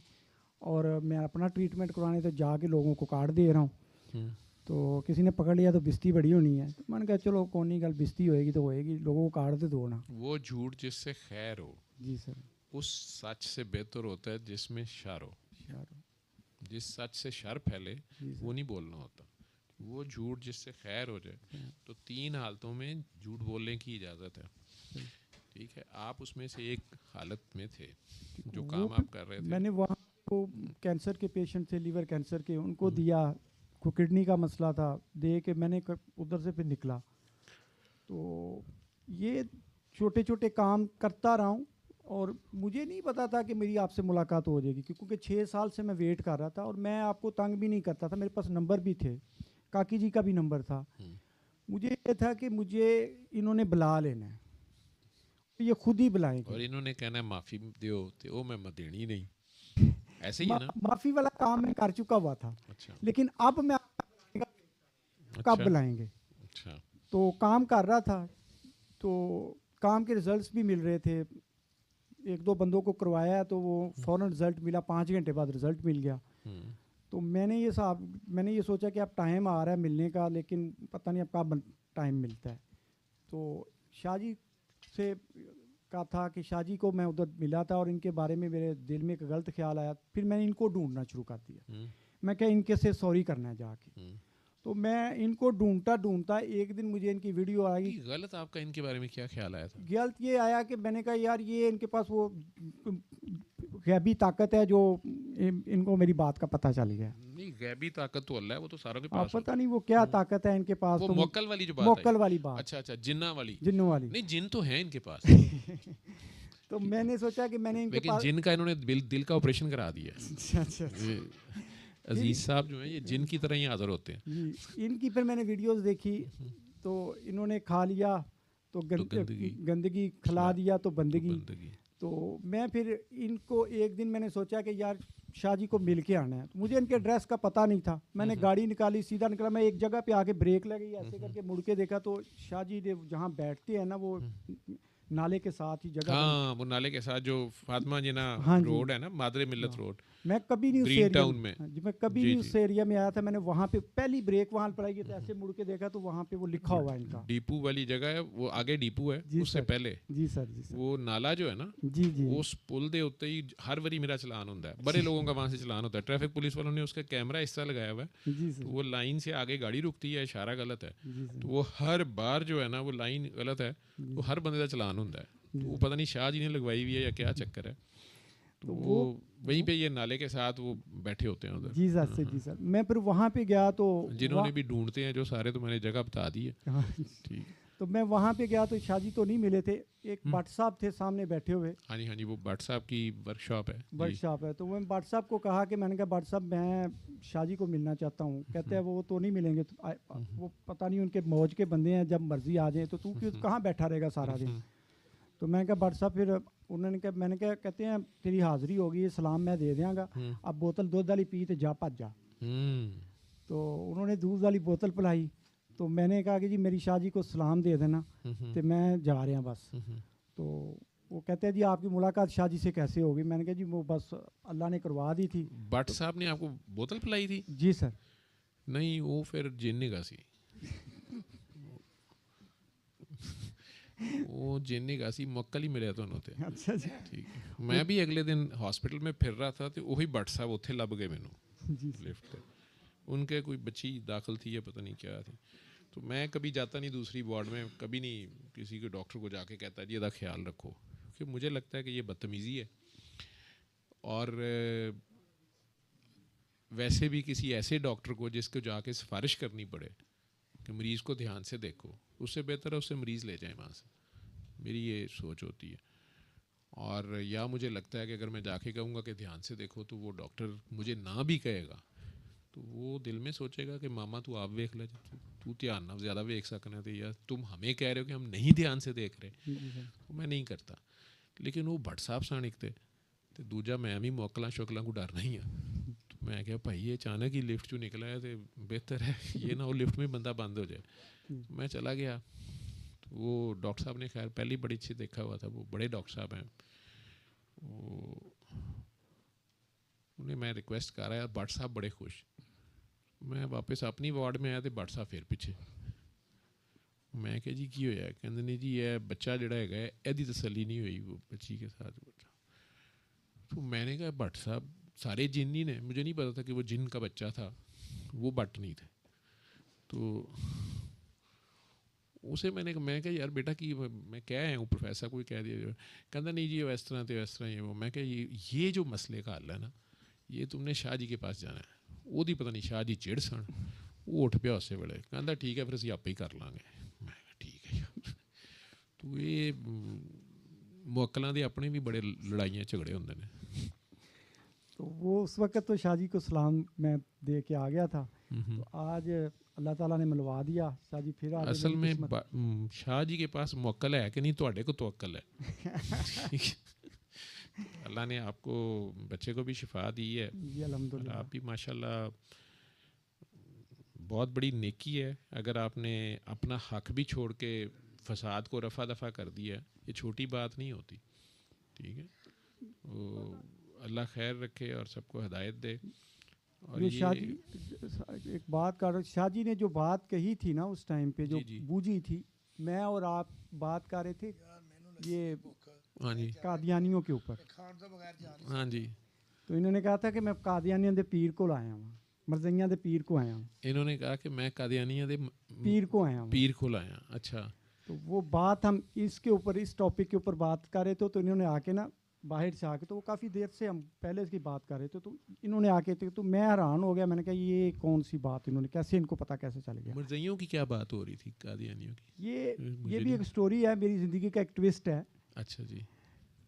और मैं अपना ट्रीटमेंट करवाने, तो जाके लोगों को कार्ड दे रहा हूँ। तो किसी ने पकड़ लिया तो बिस्ती बड़ी होनी है, तो मैंने कहा चलो कौन नहीं, गल बिस्ती होएगी तो होएगी, लोगों को कार्ड दे दो ना। वो झूठ जिससे खैर हो, जी सर, उस सच से बेहतर होता है जिसमें शर हो। जिस सच से शर फैले वो नहीं बोलना होता, वो झूठ जिससे खैर हो जाए। तो 3 हालतों में झूठ बोलने की इजाज़त है, ठीक है। आप उसमें से एक हालत में थे, जो काम आप कर रहे थे। मैंने वहाँ को कैंसर के पेशेंट थे, लीवर कैंसर के, उनको दिया, को किडनी का मसला था, दे के मैंने उधर से फिर निकला। तो ये छोटे छोटे काम करता रहा हूँ, और मुझे नहीं पता था कि मेरी आपसे मुलाकात हो जाएगी, क्योंकि 6 साल से मैं वेट कर रहा था, और मैं आपको तंग भी नहीं करता था, मेरे पास नंबर भी थे, काकी जी का भी नंबर था। मुझे ये था कि मुझे इन्होंने बुला लेना है, तो ये खुद ही बुलाएंगे, और इन्होंने कहना है माफ़ी दो, तो वो मैं देनी नहीं, ऐसे ही है ना। माफ़ी वाला काम मैं कर चुका हुआ था। अच्छा, लेकिन अब मैं कब बुलाएंगे। अच्छा, तो काम कर रहा था, तो काम के रिजल्ट्स भी मिल रहे थे, 1-2 बंदों को करवाया तो वो फ़ौरन रिज़ल्ट मिला, 5 घंटे बाद रिज़ल्ट मिल गया। तो मैंने ये सोचा कि अब टाइम आ रहा है मिलने का, लेकिन पता नहीं अब कब टाइम मिलता है। तो शाहजी से का था कि शाहजी को मैं उधर मिला था, और इनके बारे में मेरे दिल में एक गलत ख्याल आया, फिर मैंने इनको ढूंढना शुरू कर दिया। मैं क्या इनके से सॉरी करना है जाके। तो मैं इनको ढूंढता एक दिन मुझे इनकी वीडियो आई। गलत आपका इनके बारे में क्या ख्याल आया था? गलत ये आया कि मैंने कहा यार ये इनके पास वो गैबी ताकत है जो इनको मेरी बात का पता चल गया। नहीं, गैबी ताकत तो अल्लाह है, वो तो सारों के पास पता नहीं वो क्या ताकत है इनके पास। वो तो मोकल वाली जो बात मोकल वाली बात। अच्छा, जिन्ना वाली। जिन्नों वाली। नहीं, जिन तो है इनके पास। तो मैंने सोचा कि मैंने इनके लेकिन पास, जिन का इन्होंने दिल का ऑपरेशन करा दिया। अच्छा। अजीज साहब जो है ये जिन की तरह ही हाजिर होते हैं जी। इनकी फिर मैंने वीडियोस देखी, तो इन्होंने खा लिया तो गंदगी खिला दिया तो बंदगी। तो मैं फिर इनको एक दिन मैंने सोचा कि यार शाहजी को मिल के आना है। तो मुझे इनके एड्रेस का पता नहीं था, मैंने गाड़ी निकाली, सीधा निकला, मैं एक जगह पे आके ब्रेक लगी, ऐसे करके मुड़ के देखा तो शाहजी जहाँ बैठते हैं ना, वो नाले के साथ ही जगह। हाँ, वो नाले के साथ जो फातिमा जिना रोड है ना, मादरे मिल्लत रोड। मैं कभी नहीं उस एरिया में, मैं कभी नहीं उस एरिया में आया था। मैंने वहाँ पे पहली ब्रेक वहाँ पड़ाई की, तो ऐसे मुड़ के देखा तो वहाँ पे वो लिखा हुआ है इनका। डीपू वाली जगह है, वो आगे डीपू है, उससे पहले। जी सर। वो नाला जो है ना, उस पुल दे उत्ते ही हर बारी मेरा चलान होता है, बड़े लोगों का वहाँ से चलान होता है। ट्रैफिक पुलिस वालों ने उसका कैमरा हिस्सा लगाया हुआ है, तो वो लाइन से आगे गाड़ी रुकती है, इशारा गलत है, तो वो हर बार जो है ना, वो लाइन गलत है, तो हर बंदे का चलान होता है। तो वो पता नहीं शाह जी ने लगवाई हुई है या क्या चक्कर है। तो वो वहीं पे ये नाले के साथ वो बैठे होते हैं उधर। जी सर। जी सर। मैं फिर वहाँ पे गया तो जिन्होंने भी ढूंढते हैं जो सारे, तो मैंने जगह बता दी है। ठीक। तो मैं वहाँ पे गया तो शाहजी तो नहीं मिले थे, एक भट्ट साहब थे सामने बैठे हुए। हाँ जी, वो भट्ट साहब की वर्कशॉप है। वर्कशॉप है। तो मैं भट्ट साहब को कहा कि मैंने कहा भट्ट साहब मैं शाहजी को मिलना चाहता हूँ। कहते हैं वो तो नहीं मिलेंगे, तो वो पता नहीं उनके मौज के बंदे हैं, जब मर्जी आ जाए, तो तू क्यों कहाँ बैठा रहेगा सारा दिन। तो मैंने कहा भट्ट साहब, फिर उन्होंने कहा, मैंने कहा कहते हैं तेरी हाज़िरी होगी, ये सलाम मैं दे देंगा, अब बोतल दूध वाली पी तो जा भज जा। तो उन्होंने दूध वाली बोतल पिलाई। तो मैंने कहा कि जी मेरी शाहजी को सलाम दे देना, तो मैं जा रहा बस। तो वो कहते हैं जी आपकी मुलाकात शाह जी से कैसे होगी? मैंने कहा जी वो बस अल्लाह ने करवा दी थी। भट्ट साहब ने आपको बोतल पिलाई थी? जी सर। नहीं, वो फिर जिन्ने का सी वो जिन्ने का सी मौका ही मिले ਤੁਹਾਨੂੰ ਤੇ। अच्छा जी। ठीक है। मैं भी अगले दिन हॉस्पिटल में फिर रहा था तो वही भट्ट साहब उत्थे लभ गए मैनू जी लिफ्ट पे। उनके कोई बच्ची दाखिल थी या पता नहीं क्या थी। तो मैं कभी जाता नहीं दूसरी वार्ड में, कभी नहीं किसी के डॉक्टर को जाके कहता जी इसका ख्याल रखो, क्योंकि मुझे लगता है कि ये बदतमीज़ी है। और वैसे भी किसी ऐसे डॉक्टर को जिसको जाके सिफारिश करनी पड़े कि मरीज़ को ध्यान से देखो, उससे बेहतर है उससे मरीज़ ले जाए वहाँ से। मेरी ये सोच होती है। और या मुझे लगता है कि अगर मैं जाके कहूँगा कि ध्यान से देखो तो वो डॉक्टर मुझे ना भी कहेगा तो वो दिल में सोचेगा कि मामा तू आप वेख ले, तू ध्यान ना ज़्यादा वेख सकना थे, या तुम हमें कह रहे हो कि हम नहीं ध्यान से देख रहे। तो मैं नहीं करता। लेकिन वो भट्ट साहब सानिक थे तो दूजा मैं भी मोकलों शोकलों को डरना ही है। तो मैं क्या भाई ये अचानक ही लिफ्ट चो निकला है तो बेहतर है ये ना वो लिफ्ट में बंदा बंद हो जाए। तो मैं चला गया। तो वो डॉक्टर साहब ने खैर पहली बड़ी अच्छी देखा हुआ था, वो बड़े डॉक्टर साहब हैं। वो उन्हें मैं रिक्वेस्ट कर रहा है, भट्ट साहब बड़े खुश। मैं वापस अपनी वार्ड में आया तो भट्ट साहब फिर पिछे। मैं क्या जी की होया? कहते नहीं जी ये बच्चा जड़ा है यदी तसली नहीं हुई वो बच्ची के साथ। तो मैंने कहा भट्ट साहब सारे जिन ही ने, मुझे नहीं पता था कि वो जिन का बच्चा था, वो भट्ट नहीं थे। तो उसे मैं कहा यार बेटा कि मैं क्या है हूँ प्रोफेसर कोई कह दिया। कहता नहीं जी इस तरह तो इस तरह ही वो। मैं क्या ये जो मसले का हल है ना, ये तुमने शाह जी के पास जाना है। वो पता नहीं शाह जी चिड़ सन, वो उठ पिया उस वेले। कहता ठीक है फिर असीं आपे ही कर लाँगे। मैं ठीक है यार। तो ये मुवक्कलां दे अपने भी बड़े लड़ाइयाँ झगड़े होंदे ने। तो वो उस वक्त तो शाह जी को सलाम मैं दे के आ गया था। तो आज अल्लाह ताला ने मिलवा दिया। शाह जी फिर आ असल में शाह जी के पास मुवक्कल है कि नहीं, तुहाडे को तवक्कल है। अल्लाह ने आपको बच्चे को भी शिफा दी है जी अल्हम्दुलिल्लाह। आप भी माशाल्लाह बहुत बड़ी नेकी है अगर आपने अपना हक भी छोड़ के फसाद को रफ़ा दफ़ा कर दिया। ये छोटी बात नहीं होती। ठीक है, अल्लाह खैर रखे और सबको हिदायत दे। और ये शाह जी एक बात कर, शाह जी ने जो बात कही थी ना उस टाइम पे जो बूझी थी, मैं और आप बात कर रहे थे ये हाँ जी कादियानियों के ऊपर। हाँ जी, तो इन्होंने कहा था कि मैं कादियानियों के पीर को आया हूँ, मरज़इयां दे पीर को आया हूँ। इन्होंने कहा कि मैं कादियानियां दे पीर को आया हूँ, पीर को लाया। अच्छा, तो वो बात हम इसके ऊपर इस टॉपिक के ऊपर बात कर रहे थे। तो इन्होंने आके ना बाहर से आके, तो वो काफ़ी देर से हम पहले इसकी बात कर रहे थे, तो इन्होंने आके तो मैं हैरान हो गया। मैंने कहा ये कौन सी बात, इन्होंने कैसे, इनको पता कैसे चल गया? मरज़इयों की क्या बात हो रही थी कादियानियों की? ये भी एक स्टोरी है, मेरी ज़िंदगी का एक ट्विस्ट है। अच्छा जी।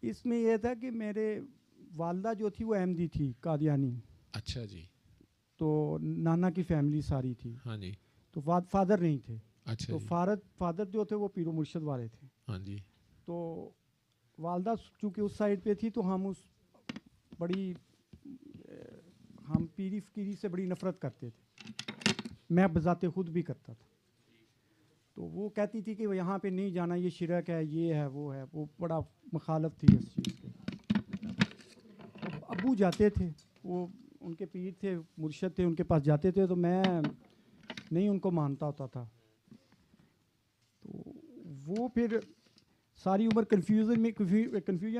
इसमें यह था कि मेरे वालदा जो थी वो अहमदी थी, कादियानी। अच्छा जी। तो नाना की फैमिली सारी थी। हाँ जी। तो फादर नहीं थे। अच्छा तो जी। फादर जो थे वो पीरो मुर्शद वाले थे। हाँ जी। तो वालदा चूँकि उस साइड पे थी तो हम पीरी फकीरी से बड़ी नफ़रत करते थे। मैं बज़ाते खुद भी करता था। तो वो कहती थी कि वो यहाँ पे नहीं जाना, ये शिरक है, ये है, वो है। वो बड़ा मुखालफ थी इस चीज़ के। तो अबू जाते थे, वो उनके पीर थे, मुर्शद थे, उनके पास जाते थे। तो मैं नहीं उनको मानता होता था। तो वो फिर सारी उम्र कन्फ्यूजन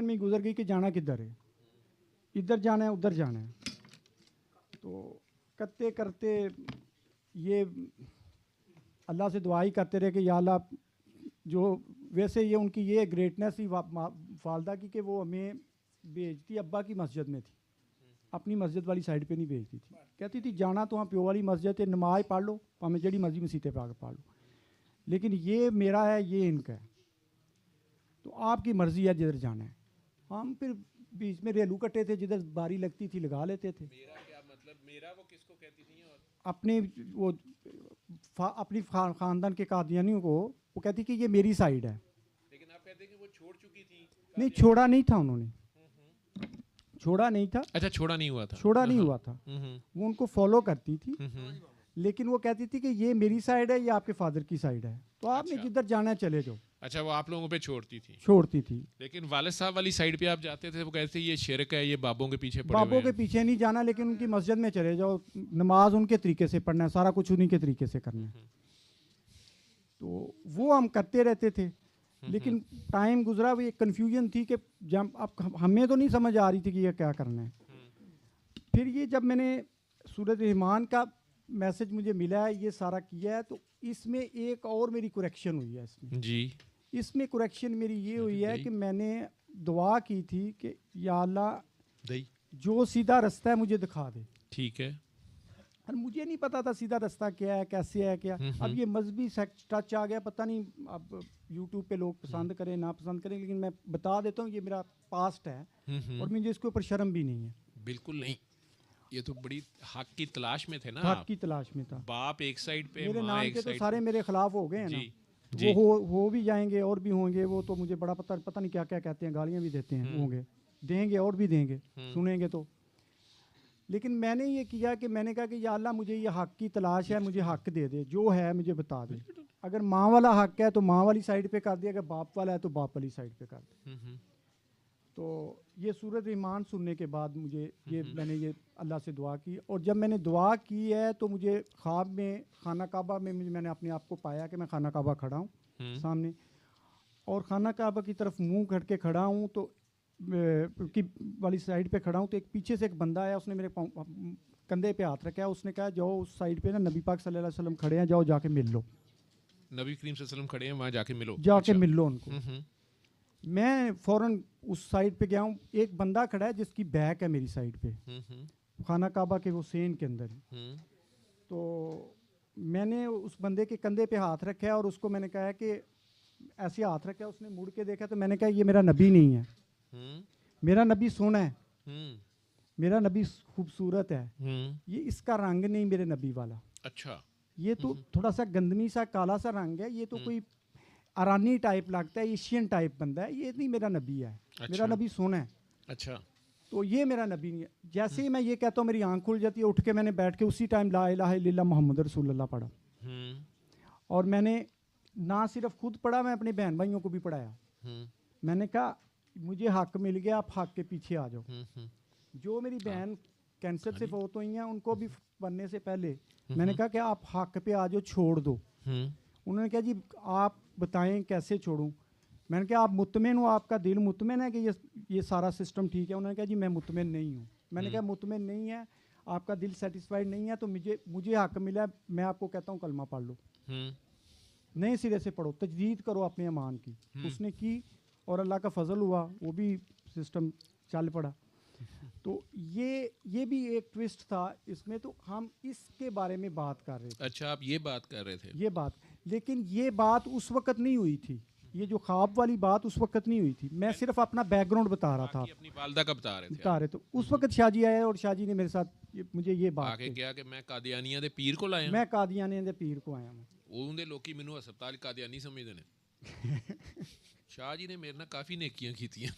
में गुजर गई कि जाना किधर है, इधर जाना है उधर जाना है। तो करते करते ये अल्लाह से दुआ ही करते रहे कि या अल्लाह, जो वैसे ये उनकी ये ग्रेटनेस ही वालदा की कि वो हमें भेजती अब्बा की मस्जिद में थी, अपनी मस्जिद वाली साइड पे नहीं भेजती थी। कहती थी जाना तो वहाँ प्यो वाली मस्जिद है, नमाज पढ़ लो, हमें जड़ी मर्जी मसीते पे आकर पढ़ लो, लेकिन ये मेरा है, ये इनका है, तो आपकी मर्ज़ी है जिधर जाना है। हम फिर बीच में रेलू कट्टे थे, जिधर बारी लगती थी लगा लेते थे। मेरा क्या मतलब, मेरा वो किसको कहती थी? और अपने वो अपनी ख़ानदान के कादियानियों को वो कहती कि ये मेरी साइड है। लेकिन आप कहते कि वो छोड़ चुकी थी। नहीं, छोड़ा नहीं था उन्होंने, छोड़ा नहीं था। अच्छा, छोड़ा नहीं हुआ था। छोड़ा नहीं हुआ था, वो उनको फॉलो करती थी। लेकिन वो कहती थी कि ये मेरी साइड है, ये आपके फादर की साइड है, तो आपने जिधर जाना है चले जाओ। अच्छा, वो आप लोगों पे छोड़ती थी। लेकिन वालिद साहब वाली साइड पे आप जाते थे, वो कहते थे ये शिरक है, ये बाबों के पीछे पड़े हुए बाबों हैं। के पीछे नहीं जाना, लेकिन उनकी मस्जिद में चले जाओ, नमाज उनके तरीके से पढ़ना है, सारा कुछ उन्हीं के तरीके से करना है। तो वो हम करते रहते थे। लेकिन टाइम गुजरा, वो एक कन्फ्यूजन थी कि जब अब हमें तो नहीं समझ आ रही थी कि ये क्या करना है। फिर ये जब मैंने सूरत रहमान का मैसेज मुझे मिला है, ये सारा किया है, तो इसमें एक और मेरी कुरेक्शन हुई है इसमें जी। इसमें कुरेक्शन मेरी ये हुई है कि मैंने दुआ की थी कि या अल्लाह जो सीधा रास्ता है मुझे दिखा दे। ठीक है। और मुझे नहीं पता था सीधा रास्ता क्या है, कैसे है क्या। अब ये मजहबी टच आ गया, पता नहीं अब यूट्यूब पे लोग पसंद करें ना पसंद करें, लेकिन मैं बता देता हूँ ये मेरा पास्ट है और मुझे इसके ऊपर शर्म भी नहीं है। बिल्कुल नहीं, ये तो बड़ी हक की तलाश में थे ना। हक की तलाश में था। बाप एक साइड पे, मेरे माँ नाम एक के तो साइड सारे मेरे खिलाफ हो गए हैं ना। जी। वो हो भी जाएंगे और भी होंगे, वो तो मुझे बड़ा पता नहीं क्या क्या कहते हैं, गालियाँ भी देते हैं, होंगे, देंगे और भी देंगे, सुनेंगे तो। लेकिन मैंने ये किया कि मैंने कहा कि या अल्लाह मुझे ये हक की तलाश है, मुझे हक दे दे, जो है मुझे बता दे। अगर माँ वाला हक है तो माँ वाली साइड पे कर दे, अगर बाप वाला है तो बाप वाली साइड पे कर दे। तो ये सूरत रहमान सुनने के बाद मुझे ये मैंने ये अल्लाह से दुआ की, और जब मैंने दुआ की है तो मुझे ख्वाब में खाना काबा में मैंने अपने आप को पाया कि मैं खाना काबा खड़ा हूँ सामने, और खाना काबा की तरफ मुंह करके खड़ा हूँ, तो की वाली साइड पे खड़ा हूँ, तो एक पीछे से एक बंदा आया, उसने मेरे कंधे पे हाथ रखा, उसने कहा जाओ उस साइड पे ना नबी पाक सल्लल्लाहु अलैहि वसल्लम खड़े हैं, जाओ जाके मिल लो। नबी करीम सल्लल्लाहु अलैहि वसल्लम खड़े हैं, वहाँ जाके मिलो। जाके मिल लो उनको। मैं फौरन उस साइड पे गया हूँ, एक बंदा खड़ा है जिसकी बैक है मेरी साइड पे, खाना काबा के वो सेन के अंदर ही। तो मैंने उस बंदे के कंधे पे हाथ रखा है और उसको मैंने कहा है कि ऐसे हाथ रखा है, उसने मुड़ के देखा तो मैंने कहा ये मेरा नबी नहीं है, मेरा नबी सोना है, मेरा नबी खूबसूरत है, ये इसका रंग नहीं मेरे नबी वाला। अच्छा। ये तो थोड़ा सा गंदमी सा काला सा रंग है, ये तो कोई अरानी टाइप लगता है, एशियन टाइप बंदा है, ये नहीं मेरा नबी है। अच्छा। मेरा नबी सोना है। अच्छा। तो ये मेरा नबी नहीं है। जैसे ही मैं ये कहता हूँ मेरी आंख खुल जाती है, उठ के मैंने बैठ के उसी टाइम ला इलाहा इल्लल्लाह मोहम्मद रसूलुल्लाह पढ़ा। और मैंने ना सिर्फ खुद पढ़ा, मैं अपने बहन भाइयों को भी पढ़ाया। मैंने कहा मुझे हक मिल गया, आप हक के पीछे आ जाओ। जो मेरी बहन कैंसर से फौत हुई हैं, उनको भी बनने से पहले मैंने कहा कि आप हक पे आ जाओ, छोड़ दो। उन्होंने कहा जी आप बताएं कैसे छोड़ूं। मैंने कहा आप मुतमिन हो, आपका दिल मुतमिन है कि ये सारा सिस्टम ठीक है। उन्होंने कहा जी मैं मुतमिन नहीं हूँ। मैंने कहा मुतमिन नहीं है, आपका दिल सेटिस्फाइड नहीं है, तो मुझे हक मिला, मैं आपको कहता हूँ कलमा पढ़ लो, नए सिरे से पढ़ो, तजदीद करो अपने ईमान की। उसने की और अल्लाह का फजल हुआ, वो भी सिस्टम चल पड़ा। तो ये भी एक ट्विस्ट था इसमें, तो हम इसके बारे में बात कर रहे थे। अच्छा, आप ये बात कर रहे थे। ये बात, लेकिन ये बात उस वक्त नहीं हुई थी, ये जो ख्वाब वाली बात उस वक्त नहीं हुई थी। मैं सिर्फ अपना बैकग्राउंड बता रहा था, अपनी वालदा का बता रहे थे। तो उस वक्त शाहजी आया और शाहजी ने मेरे साथ मुझे ये बात आगे क्या कि मैं कादियानिया दे पीर को लाया, मैं कादियानिया दे पीर को आया हूं। उनदे लोकी मैनू हस्पताल कादियानी समझदे ने। शाह जी ने मेरे नाल काफ़ी नेकियां कीतियां।